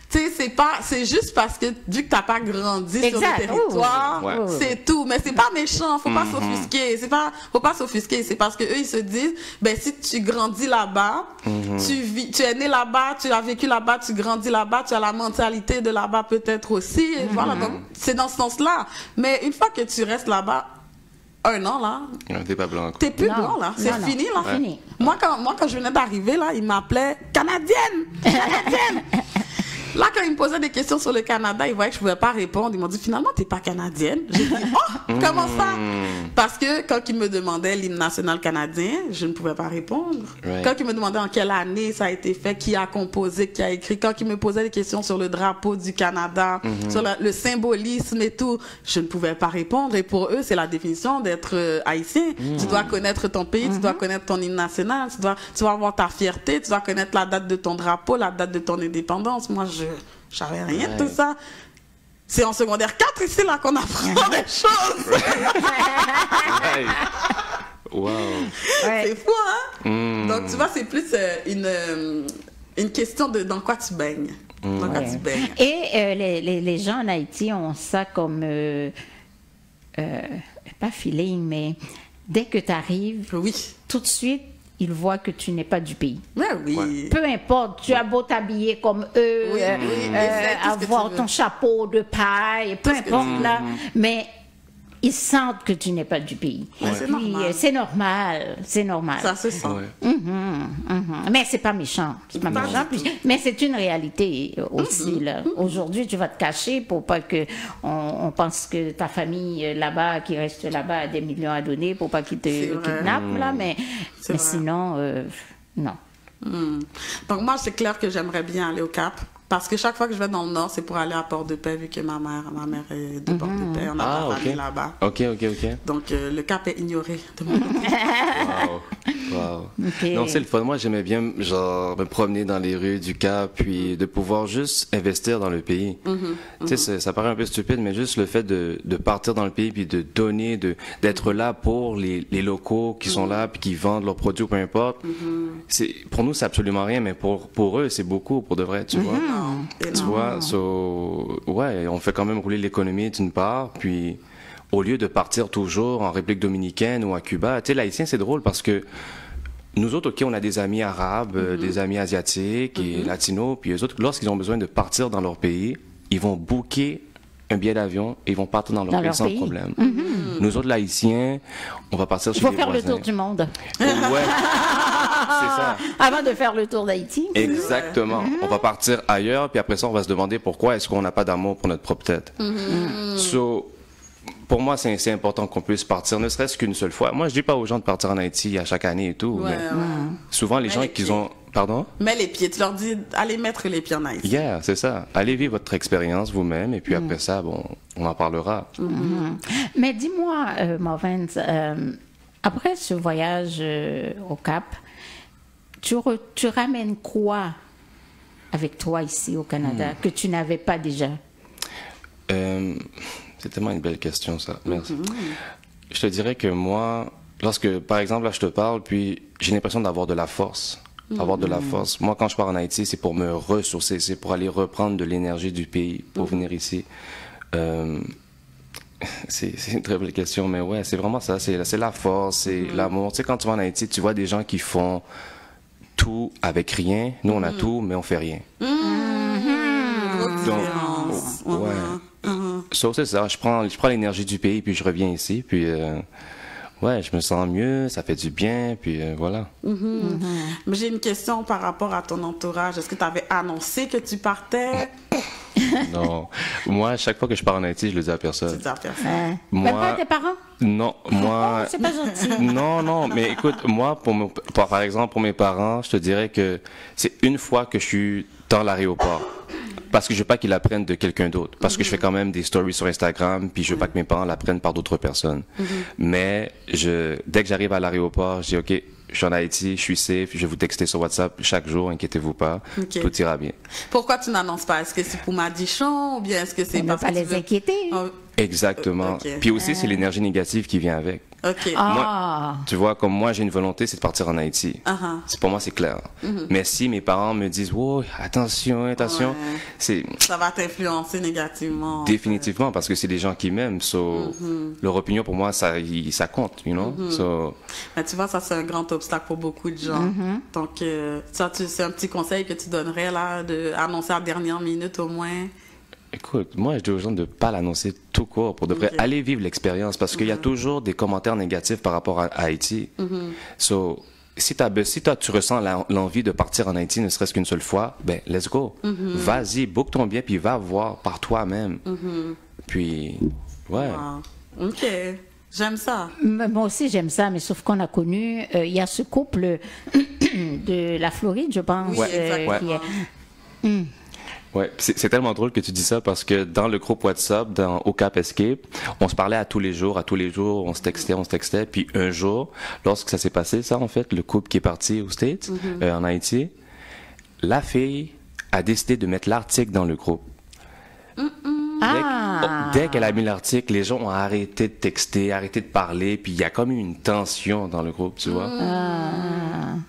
tu sais, c'est juste parce que, vu que t'as pas grandi sur le territoire, c'est tout. Mais c'est pas méchant, faut pas s'offusquer. Faut pas s'offusquer. C'est parce que eux, ils se disent, ben, si tu grandis là-bas, tu es né là-bas, tu as vécu là-bas, tu grandis là-bas, tu as la mentalité de là-bas peut-être aussi. Voilà, donc, c'est dans ce sens-là. Mais une fois que tu restes là-bas, un an, là. T'es pas blanc. T'es plus blanc, là. C'est fini, là. Fini. Moi, quand je venais d'arriver, là, ils m'appelaient Canadienne! Là, quand ils me posaient des questions sur le Canada, ils voyaient que je ne pouvais pas répondre. Ils m'ont dit, finalement, tu n'es pas canadienne. J'ai dit, oh, comment ça? Parce que quand ils me demandaient l'hymne national canadien, je ne pouvais pas répondre. Quand ils me demandaient en quelle année ça a été fait, qui a composé, qui a écrit, quand ils me posaient des questions sur le drapeau du Canada, sur le symbolisme et tout, je ne pouvais pas répondre. Et pour eux, c'est la définition d'être haïtien. Tu dois connaître ton pays, tu dois connaître ton hymne national, tu dois avoir ta fierté, tu dois connaître la date de ton drapeau, la date de ton indépendance. Moi, je savais rien de tout ça. C'est en secondaire 4 ici là qu'on apprend des choses. Wow. C'est fou, hein? Donc, tu vois, c'est plus une question de dans quoi tu baignes. Dans quoi tu baignes. Et les gens en Haïti ont ça comme, pas feeling, mais dès que tu arrives, tout de suite, ils voient que tu n'es pas du pays. Oui. Peu importe, tu as beau t'habiller comme eux, avoir ton chapeau de paille, peu importe là, mais ils sentent que tu n'es pas du pays. C'est normal. Ça se sent. Mais c'est pas méchant. Mais c'est une réalité aussi. Là. Aujourd'hui, tu vas te cacher pour pas que on pense que ta famille là-bas, qui reste là-bas, a des millions à donner pour pas qu'ils te kidnappent. Là, mais sinon, non. Donc moi, c'est clair que j'aimerais bien aller au Cap. Parce que chaque fois que je vais dans le Nord, c'est pour aller à Port-de-Paix, vu que ma mère est de Port-de-Paix. On a ma famille là-bas. OK. Donc, le Cap est ignoré de mon côté. Wow. Non, c'est le fun. Moi, j'aimais bien, genre, me promener dans les rues du Cap, puis de pouvoir juste investir dans le pays. Tu sais, ça paraît un peu stupide, mais juste le fait de partir dans le pays, puis de donner, d'être là pour les locaux qui sont là, puis qui vendent leurs produits, peu importe. Pour nous, c'est absolument rien, mais pour eux, c'est beaucoup, pour de vrai, tu vois. Tu vois, on fait quand même rouler l'économie d'une part, puis au lieu de partir toujours en République dominicaine ou à Cuba, tu sais, l'haïtien, c'est drôle parce que nous autres, OK, on a des amis arabes, des amis asiatiques et latinos, puis eux autres, lorsqu'ils ont besoin de partir dans leur pays, ils vont booker un billet d'avion et ils vont partir dans leur pays sans problème. Nous autres, les Haïtiens, on va partir chez les voisins. Il faut faire le tour du monde. Ouais, c'est ça. Avant de faire le tour d'Haïti. Exactement. On va partir ailleurs, puis après ça, on va se demander pourquoi est-ce qu'on n'a pas d'amour pour notre propre tête. So, pour moi, c'est important qu'on puisse partir, ne serait-ce qu'une seule fois. Moi, je dis pas aux gens de partir en Haïti à chaque année et tout, mais souvent, les gens qui ont... Pardon? Mets les pieds. Tu leur dis, allez mettre les pieds en Haïti. Yeah, c'est ça. Allez vivre votre expérience vous-même, et puis après ça, bon, on en parlera. Mais dis-moi, Marvin, après ce voyage au Cap, tu ramènes quoi avec toi ici au Canada que tu n'avais pas déjà? C'est tellement une belle question, ça. Merci. Je te dirais que moi, lorsque, par exemple, là, je te parle, puis j'ai l'impression d'avoir de la force. Avoir de la force. Moi, quand je pars en Haïti, c'est pour me ressourcer, c'est pour aller reprendre de l'énergie du pays, pour venir ici. C'est une très belle question, mais ouais, c'est vraiment ça. C'est la force, c'est l'amour. Tu sais, quand tu vas en Haïti, tu vois des gens qui font tout avec rien. Nous, on a tout, mais on fait rien. Donc, ouais. So, c'est ça. Je prends l'énergie du pays, puis je reviens ici, puis ouais, je me sens mieux, ça fait du bien, puis voilà. Mais j'ai une question par rapport à ton entourage. Est-ce que tu avais annoncé que tu partais? Non. Moi, chaque fois que je pars en Haïti, je le dis à personne. Tu dis à personne. Moi, Même pas à tes parents? Non, moi... Oh, c'est pas gentil. Non, mais écoute, moi, par exemple, pour mes parents, je te dirais que c'est une fois que je suis dans l'aéroport. Parce que je veux pas qu'ils l'apprennent de quelqu'un d'autre. Parce que je fais quand même des stories sur Instagram, puis je veux pas que mes parents l'apprennent par d'autres personnes. Mais dès que j'arrive à l'aéroport, je dis, OK, je suis en Haïti, je suis safe, je vais vous texter sur WhatsApp chaque jour, inquiétez-vous pas, tout ira bien. Pourquoi tu n'annonces pas? Est-ce que c'est pour Madichon ou bien est-ce que c'est On ne parce va pas que tu les veux... inquiéter. Oh, Exactement. Puis aussi, c'est l'énergie négative qui vient avec. OK. Ah. Tu vois, comme moi, j'ai une volonté, c'est de partir en Haïti. Pour moi, c'est clair. Mais si mes parents me disent, oh, attention, Ouais. Ça va t'influencer négativement. Définitivement, parce que c'est des gens qui m'aiment. So, leur opinion, pour moi, ça compte, you know? So, Mais tu vois, ça, c'est un grand obstacle pour beaucoup de gens. Donc, ça, c'est un petit conseil que tu donnerais, là, d'annoncer à la dernière minute au moins. écoute, moi, je dis aux gens de ne pas l'annoncer tout court, pour de vrai, aller vivre l'expérience, parce qu'il y a toujours des commentaires négatifs par rapport à Haïti. So, si toi, tu ressens l'envie de partir en Haïti, ne serait-ce qu'une seule fois, ben, let's go. Vas-y, book ton billet, puis va voir par toi-même. Puis, ouais. Wow. OK. J'aime ça. Moi aussi, j'aime ça, mais sauf qu'on a connu, il y a ce couple de la Floride, je pense. Oui, exactement. Qui est... Ouais, c'est tellement drôle que tu dis ça parce que dans le groupe WhatsApp, au Cap Escape, on se parlait à tous les jours, on se textait, puis un jour, lorsque ça s'est passé, ça, en fait, le couple qui est parti aux States, en Haïti, la fille a décidé de mettre l'article dans le groupe. Dès qu'elle a mis l'article, les gens ont arrêté de texter, arrêté de parler, puis il y a comme eu une tension dans le groupe, tu vois.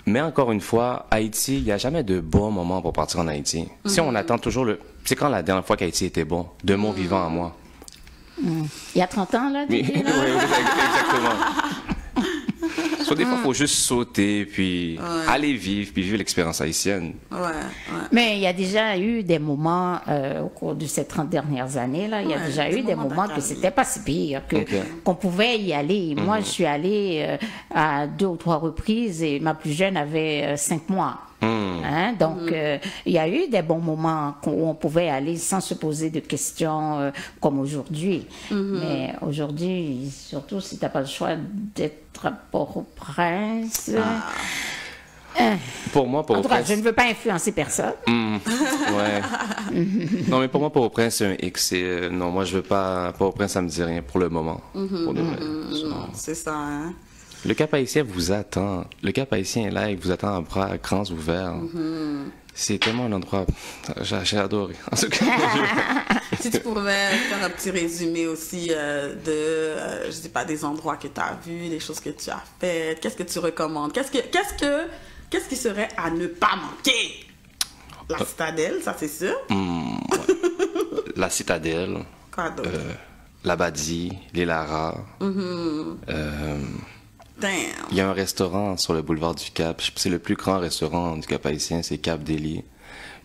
Mais encore une fois, Haïti, il n'y a jamais de bon moment pour partir en Haïti. Si on attend toujours c'est quand la dernière fois qu'Haïti était bon, de mon vivant à moi. Il y a 30 ans, là, tu dis, là? Oui, exactement. So, des fois, il faut juste sauter, puis aller vivre, puis vivre l'expérience haïtienne. Mais il y a déjà eu des moments, au cours de ces 30 dernières années, là, il y a déjà eu des moments que c'était pas si pire, qu'on pouvait y aller. Moi, je suis allée à 2 ou 3 reprises et ma plus jeune avait 5 mois. Hein? Donc, il y a eu des bons moments où on pouvait aller sans se poser de questions comme aujourd'hui. Mais aujourd'hui, surtout si tu n'as pas le choix d'être à Port-au-Prince... Pour moi, Port-au-Prince... je ne veux pas influencer personne. Ouais. Non, mais pour moi, Port-au-Prince, c'est un X. Non, moi, je veux pas... Port-au-Prince, ça me dit rien pour le moment. Pour de vrai. C'est ça, hein? Le Cap Haïtien vous attend. Le Cap Haïtien est là, il vous attend à bras grands ouverts. C'est tellement un endroit... J'ai adoré. En tout cas, si tu pouvais faire un petit résumé aussi je sais pas, des endroits que tu as vus, des choses que tu as faites, qu'est-ce que tu recommandes? Qu'est-ce qui serait à ne pas manquer? La Citadelle, ça c'est sûr. La Damn. Il y a un restaurant sur le boulevard du Cap. C'est le plus grand restaurant du Cap haïtien, c'est Cap Deli.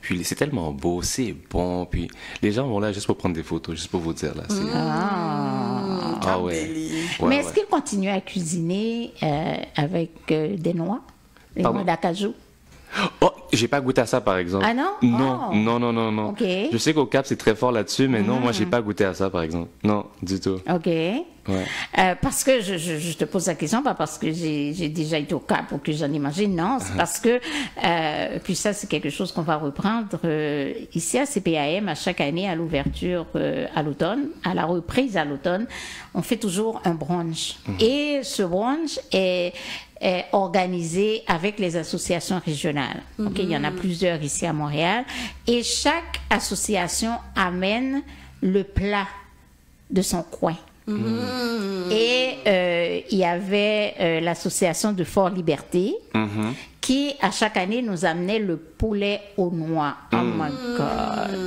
Puis c'est tellement beau, c'est bon. Puis les gens vont là juste pour prendre des photos, juste pour vous dire là. Ah ouais. Ouais, Mais est-ce qu'il continue à cuisiner avec des noix? Les Pardon? noix d'acajou? Oh, j'ai pas goûté à ça par exemple. Ah non? Non, Oh. non. Ok. Je sais qu'au Cap c'est très fort là-dessus, mais non, moi j'ai pas goûté à ça par exemple. Non, du tout. OK. Ouais. Parce que je te pose la question, pas parce que j'ai déjà été au Cap ou que j'en imagine, non, c'est parce que, puis ça c'est quelque chose qu'on va reprendre ici à CPAM à chaque année à l'ouverture à l'automne, à la reprise à l'automne, on fait toujours un brunch. Et ce brunch est organisé avec les associations régionales. Ok, il y en a plusieurs ici à Montréal. Et chaque association amène le plat de son coin. Et il y avait l'association de Fort Liberté qui, à chaque année, nous amenait le poulet aux noix. Oh my God!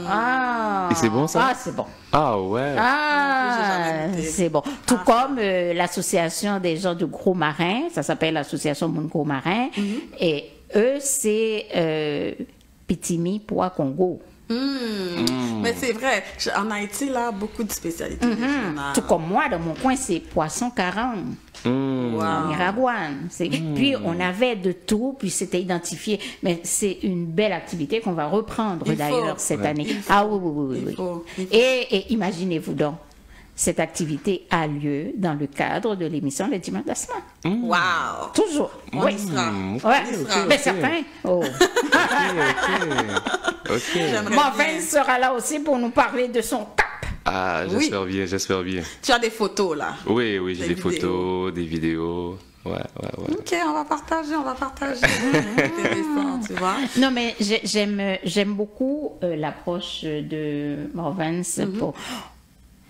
Ah! Et c'est bon ça? Ah, c'est bon. Ah ouais. Ah, c'est bon. Tout comme l'association des gens de Gros Marin, ça s'appelle l'association Moun Gros Marin, et eux, c'est Pitimi Pois Congo. Mais c'est vrai, en Haïti, là, beaucoup de spécialités régionales. Tout comme moi, dans mon coin, c'est Poisson 40. En Miragouane. Puis on avait de tout, puis c'était identifié. Mais c'est une belle activité qu'on va reprendre d'ailleurs cette année. Ah oui. Il faut. Et imaginez-vous donc, cette activité a lieu dans le cadre de l'émission Les Dimanches de la semaine. Wow! Toujours. On y sera. Ouais. Mais certain. Oh. Ok. Marvin sera là aussi pour nous parler de son cap. Ah, j'espère bien. Tu as des photos, là? Oui, j'ai Des des photos, des vidéos. Ouais. OK, on va partager. Intéressant, tu vois. Non, mais j'aime beaucoup l'approche de Marvin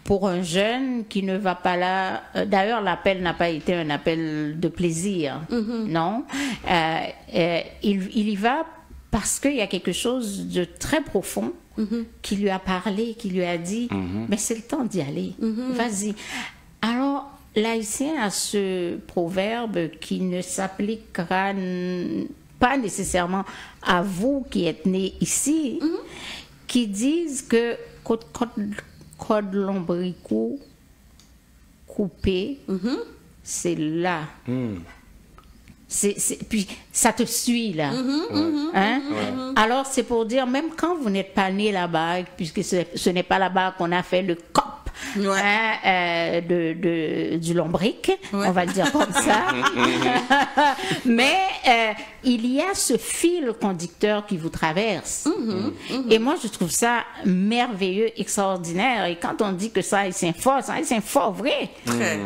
pour un jeune qui ne va pas là. D'ailleurs, l'appel n'a pas été un appel de plaisir, non. Il y va parce qu'il y a quelque chose de très profond qui lui a parlé, qui lui a dit, mais c'est le temps d'y aller, vas-y. Alors, l'haïtien a ce proverbe qui ne s'appliquera pas nécessairement à vous qui êtes nés ici, qui disent que code lombricot coupé, c'est là. Puis ça te suit là. Alors c'est pour dire, même quand vous n'êtes pas né là-bas, puisque ce n'est pas là-bas qu'on a fait le COP du lombric, on va le dire comme ça. Mais il y a ce fil conducteur qui vous traverse. Et moi, je trouve ça merveilleux, extraordinaire. Et quand on dit que ça, c'est fort vrai. Très.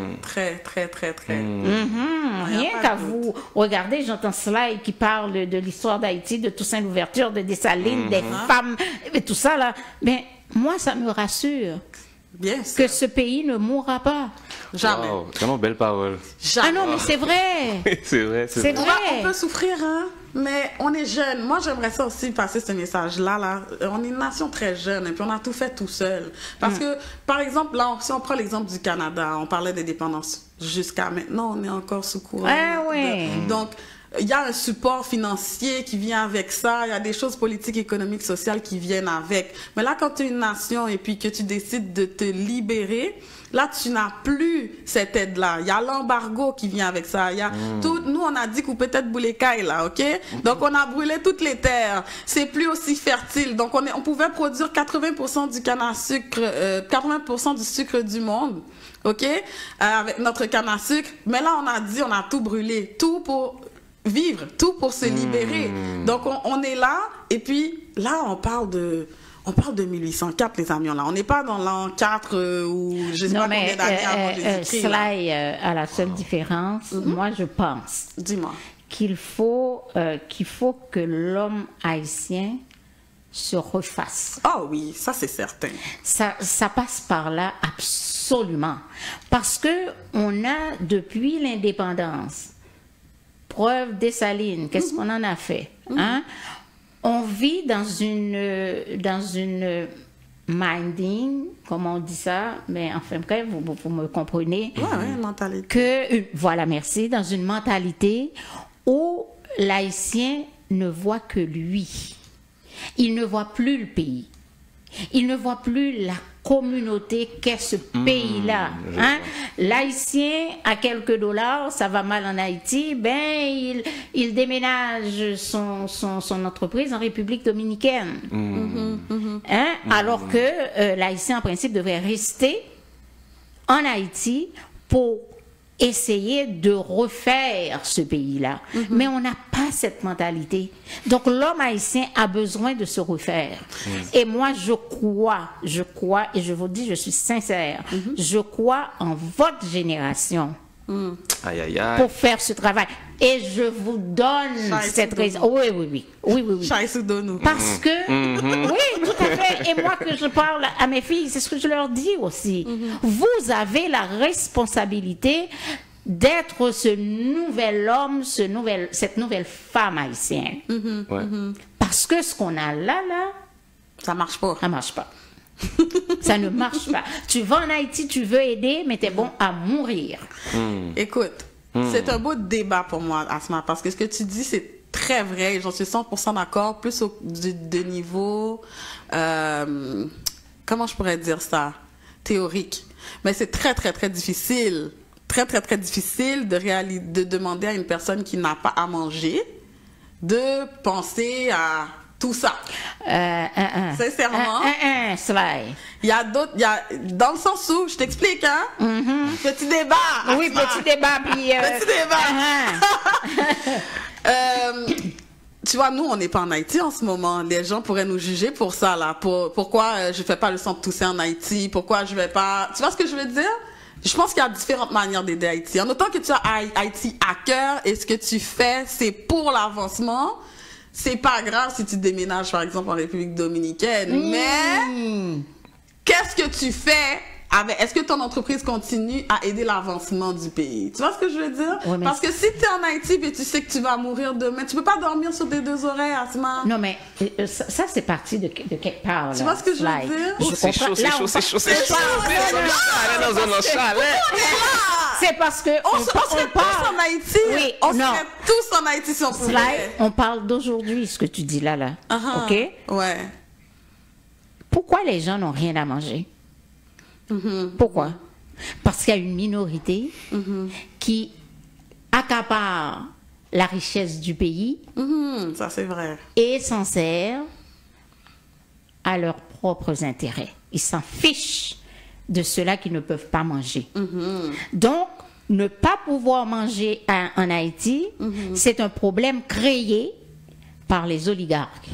Rien qu'à vous regarder, j'entends Slide qui parle de l'histoire d'Haïti, de Toussaint Louverture, de Dessalines, des femmes, et tout ça là. Mais moi, ça me rassure. Bien sûr. Que ce pays ne mourra pas. Jamais. Wow, vraiment belle parole. Jamais. Ah non, mais c'est vrai. C'est vrai. C'est vrai. On peut souffrir, hein, mais on est jeune. Moi, j'aimerais ça aussi passer ce message-là. Là. On est une nation très jeune et puis on a tout fait tout seul. Parce que, par exemple, là, si on prend l'exemple du Canada, on parlait d'indépendance. Jusqu'à maintenant, on est encore sous courant. Ah ouais. Donc, il y a un support financier qui vient avec ça, il y a des choses politiques, économiques, sociales qui viennent avec. Mais là, quand tu es une nation et puis que tu décides de te libérer, là, tu n'as plus cette aide-là. Il y a l'embargo qui vient avec ça. Il y a tout, nous, on a dit qu'on peut-être boulécaille, là, OK? Donc, on a brûlé toutes les terres. C'est plus aussi fertile. Donc, on pouvait produire 80% du canne à sucre, 80% du sucre du monde, OK? Avec notre canne à sucre. Mais là, on a dit, on a tout brûlé. Tout pour vivre, tout pour se libérer. Donc, on est là, et puis là, on parle de 1804, les amis. Là. On n'est pas dans l'an 4 ou je sais pas combien d'années avant Jésus-Christ. Sly a la seule différence, moi je pense. Dis-moi. Qu'il faut que l'homme haïtien se refasse. Ah oui, ça c'est certain. Ça passe par là absolument. Parce que on a, depuis l'indépendance, preuve Dessalines, qu'est-ce qu'on en a fait? Hein? On vit dans une minding, comment on dit ça, mais enfin bref, vous me comprenez. Ouais, mentalité. Voilà, merci, dans une mentalité où l'haïtien ne voit que lui. Il ne voit plus le pays. Il ne voit plus la communauté qu'est ce pays-là. Hein? L'haïtien a quelques dollars, ça va mal en Haïti, ben il déménage son entreprise en République dominicaine. Hein? Alors que l'haïtien en principe devrait rester en Haïti pour essayer de refaire ce pays-là. Mais on n'a pas cette mentalité. Donc l'homme haïtien a besoin de se refaire. Et moi, je crois, et je vous dis, je suis sincère, je crois en votre génération pour faire ce travail. Et je vous donne cette raison. Oui. Parce que, oui, tout à fait. Et moi, que je parle à mes filles, c'est ce que je leur dis aussi. Vous avez la responsabilité d'être ce nouvel homme, cette nouvelle femme haïtienne. Parce que ce qu'on a là, ça marche pas. Ça marche pas. Ça ne marche pas. Tu vas en Haïti, tu veux aider, mais t'es bon à mourir. Écoute, c'est un beau débat pour moi, Asma, parce que ce que tu dis, c'est très vrai, et j'en suis 100% d'accord, plus de niveau, comment je pourrais dire ça, théorique. Mais c'est très, très, très difficile, très, très, très difficile de demander à une personne qui n'a pas à manger de penser à tout ça. Sincèrement. Sly. Il y a d'autres, dans le sens où, je t'explique, hein? Petit débat. Oui, petit débat, puis... Petit débat. Tu vois, nous, on n'est pas en Haïti en ce moment. Les gens pourraient nous juger pour ça, là. Pourquoi je fais pas le centre Toussaint en Haïti? Pourquoi je vais pas... Tu vois ce que je veux dire? Je pense qu'il y a différentes manières d'aider Haïti. En autant que tu as Haïti à cœur et ce que tu fais, c'est pour l'avancement. C'est pas grave si tu déménages, par exemple, en République dominicaine. Mais, qu'est-ce que tu fais avec... Est-ce que ton entreprise continue à aider l'avancement du pays? Tu vois ce que je veux dire? Oui, parce que si tu es en Haïti et tu sais que tu vas mourir demain, tu peux pas dormir sur tes deux oreilles, Asma. Non, mais ça, c'est parti de quelque part. Là. Tu vois ce que je veux dire? C'est chaud. C'est parce que on serait tous en Haïti. Oui, on serait tous en Haïti si on pouvait. On parle d'aujourd'hui, ce que tu dis là. OK? Ouais. Pourquoi les gens n'ont rien à manger? Pourquoi? Parce qu'il y a une minorité qui accapare la richesse du pays. Ça, c'est vrai. Et s'en sert à leurs propres intérêts. Ils s'en fichent de ceux-là qui ne peuvent pas manger. Donc, ne pas pouvoir manger en Haïti, c'est un problème créé par les oligarques.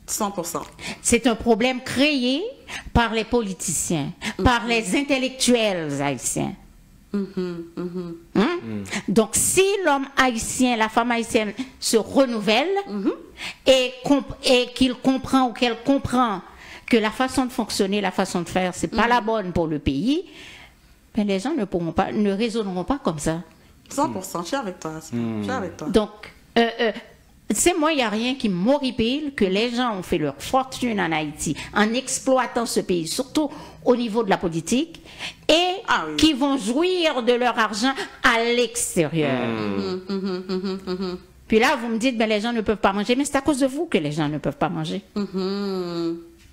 100%. C'est un problème créé par les politiciens, par les intellectuels haïtiens. Donc, si l'homme haïtien, la femme haïtienne se renouvelle et qu'il comprend ou qu'elle comprend que la façon de fonctionner, la façon de faire, c'est pas la bonne pour le pays, ben les gens ne raisonneront pas comme ça. 100%, je suis avec toi. Donc, c'est moi, il n'y a rien qui m'horripile que les gens ont fait leur fortune en Haïti en exploitant ce pays, surtout au niveau de la politique, et qui vont jouir de leur argent à l'extérieur. Puis là, vous me dites, ben, les gens ne peuvent pas manger, mais c'est à cause de vous que les gens ne peuvent pas manger.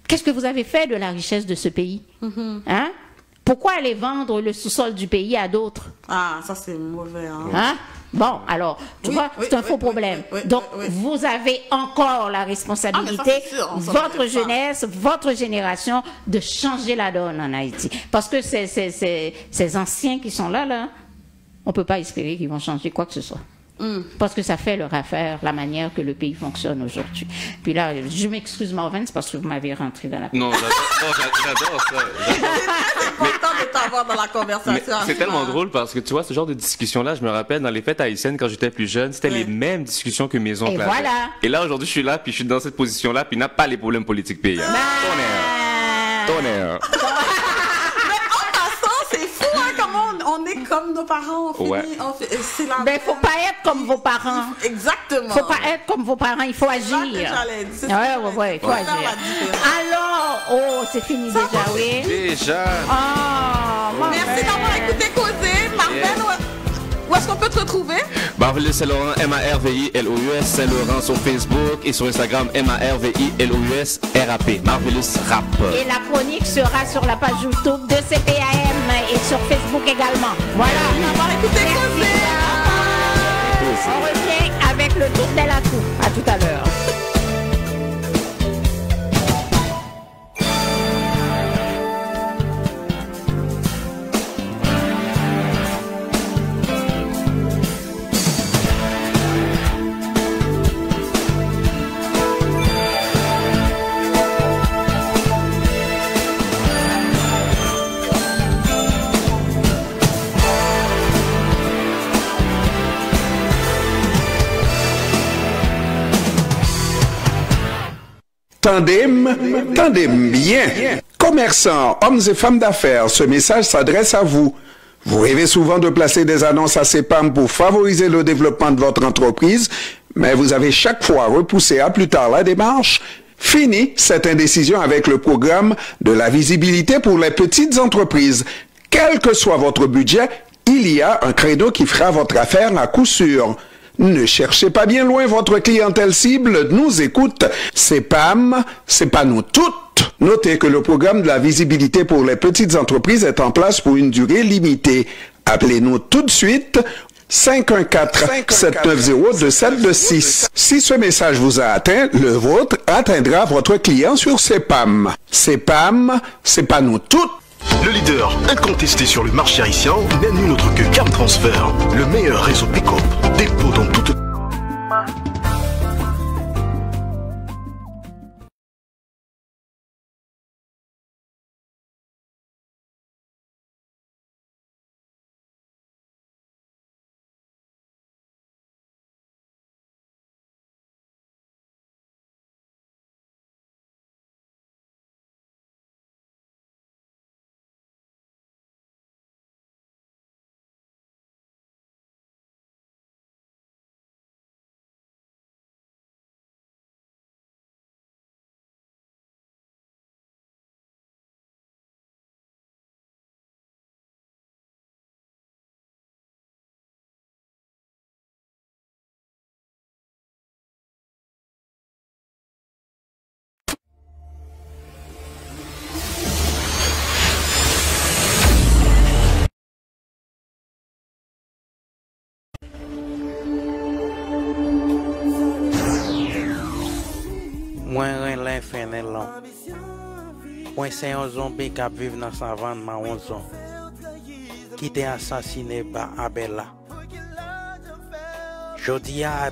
Qu'est-ce que vous avez fait de la richesse de ce pays? Hein? Pourquoi aller vendre le sous-sol du pays à d'autres? Ah, ça c'est mauvais. Hein? Bon, alors, tu vois, c'est un faux problème. Donc, vous avez encore la responsabilité, votre jeunesse, votre génération, de changer la donne en Haïti. Parce que ces anciens qui sont là, on ne peut pas espérer qu'ils vont changer quoi que ce soit. Parce que ça fait leur affaire, la manière que le pays fonctionne aujourd'hui. Puis là, je m'excuse, Marvin, c'est parce que vous m'avez rentré dans la... Non, j'adore ça. C'est important de t'avoir dans la conversation. C'est tellement drôle parce que tu vois, ce genre de discussion-là, je me rappelle dans les fêtes haïtiennes, quand j'étais plus jeune, c'était les mêmes discussions que mes oncles. Et voilà. Et là, aujourd'hui, je suis là, puis je suis dans cette position-là, puis il n'a pas les problèmes politiques payants. Tonnerre. Mais en passant, c'est fou, hein, comment on est comme nos parents ont fini, Ouais. c'est la... Ben, faut pas être comme vos parents. Exactement. Faut pas être comme vos parents, il faut C'est ça que agir. j'allais dire. C'est ça Ouais, il faut Faut faire agir. la différence. Alors, oh, c'est fini déjà, oui. Déjà. Oh, Merci d'avoir écouté Causer. Marvel, où est-ce qu'on peut te retrouver? Marvelous Saint-Laurent, MARVILOUS, Saint-Laurent sur Facebook et sur Instagram, MARVILOUS, RAP, Marvelous Rap. Et la chronique sera sur la page YouTube de CPAM et sur Facebook également. Voilà. D'avoir écouté Causer. On revient avec le tour de la coupe. À tout à l'heure. Tandem bien. Commerçants, hommes et femmes d'affaires, ce message s'adresse à vous. Vous rêvez souvent de placer des annonces à CEPAM pour favoriser le développement de votre entreprise, mais vous avez chaque fois repoussé à plus tard la démarche. Fini cette indécision avec le programme de la visibilité pour les petites entreprises. Quel que soit votre budget, il y a un créneau qui fera votre affaire à coup sûr. Ne cherchez pas bien loin, votre clientèle cible nous écoute. CEPAM, c'est pas nous toutes. Notez que le programme de la visibilité pour les petites entreprises est en place pour une durée limitée. Appelez-nous tout de suite 514-790-2726. Si ce message vous a atteint, le vôtre atteindra votre client sur CEPAM. CEPAM, c'est pas nous toutes. Le leader incontesté sur le marché haïtien n'est nul autre que Cam Transfer, le meilleur réseau pick-up, dépôt dans toute... Mwen ren l'infernel lan. Mwen se yon zombi kap vive nan savan marron zon. Ki te assassiné par Abella. Jodi a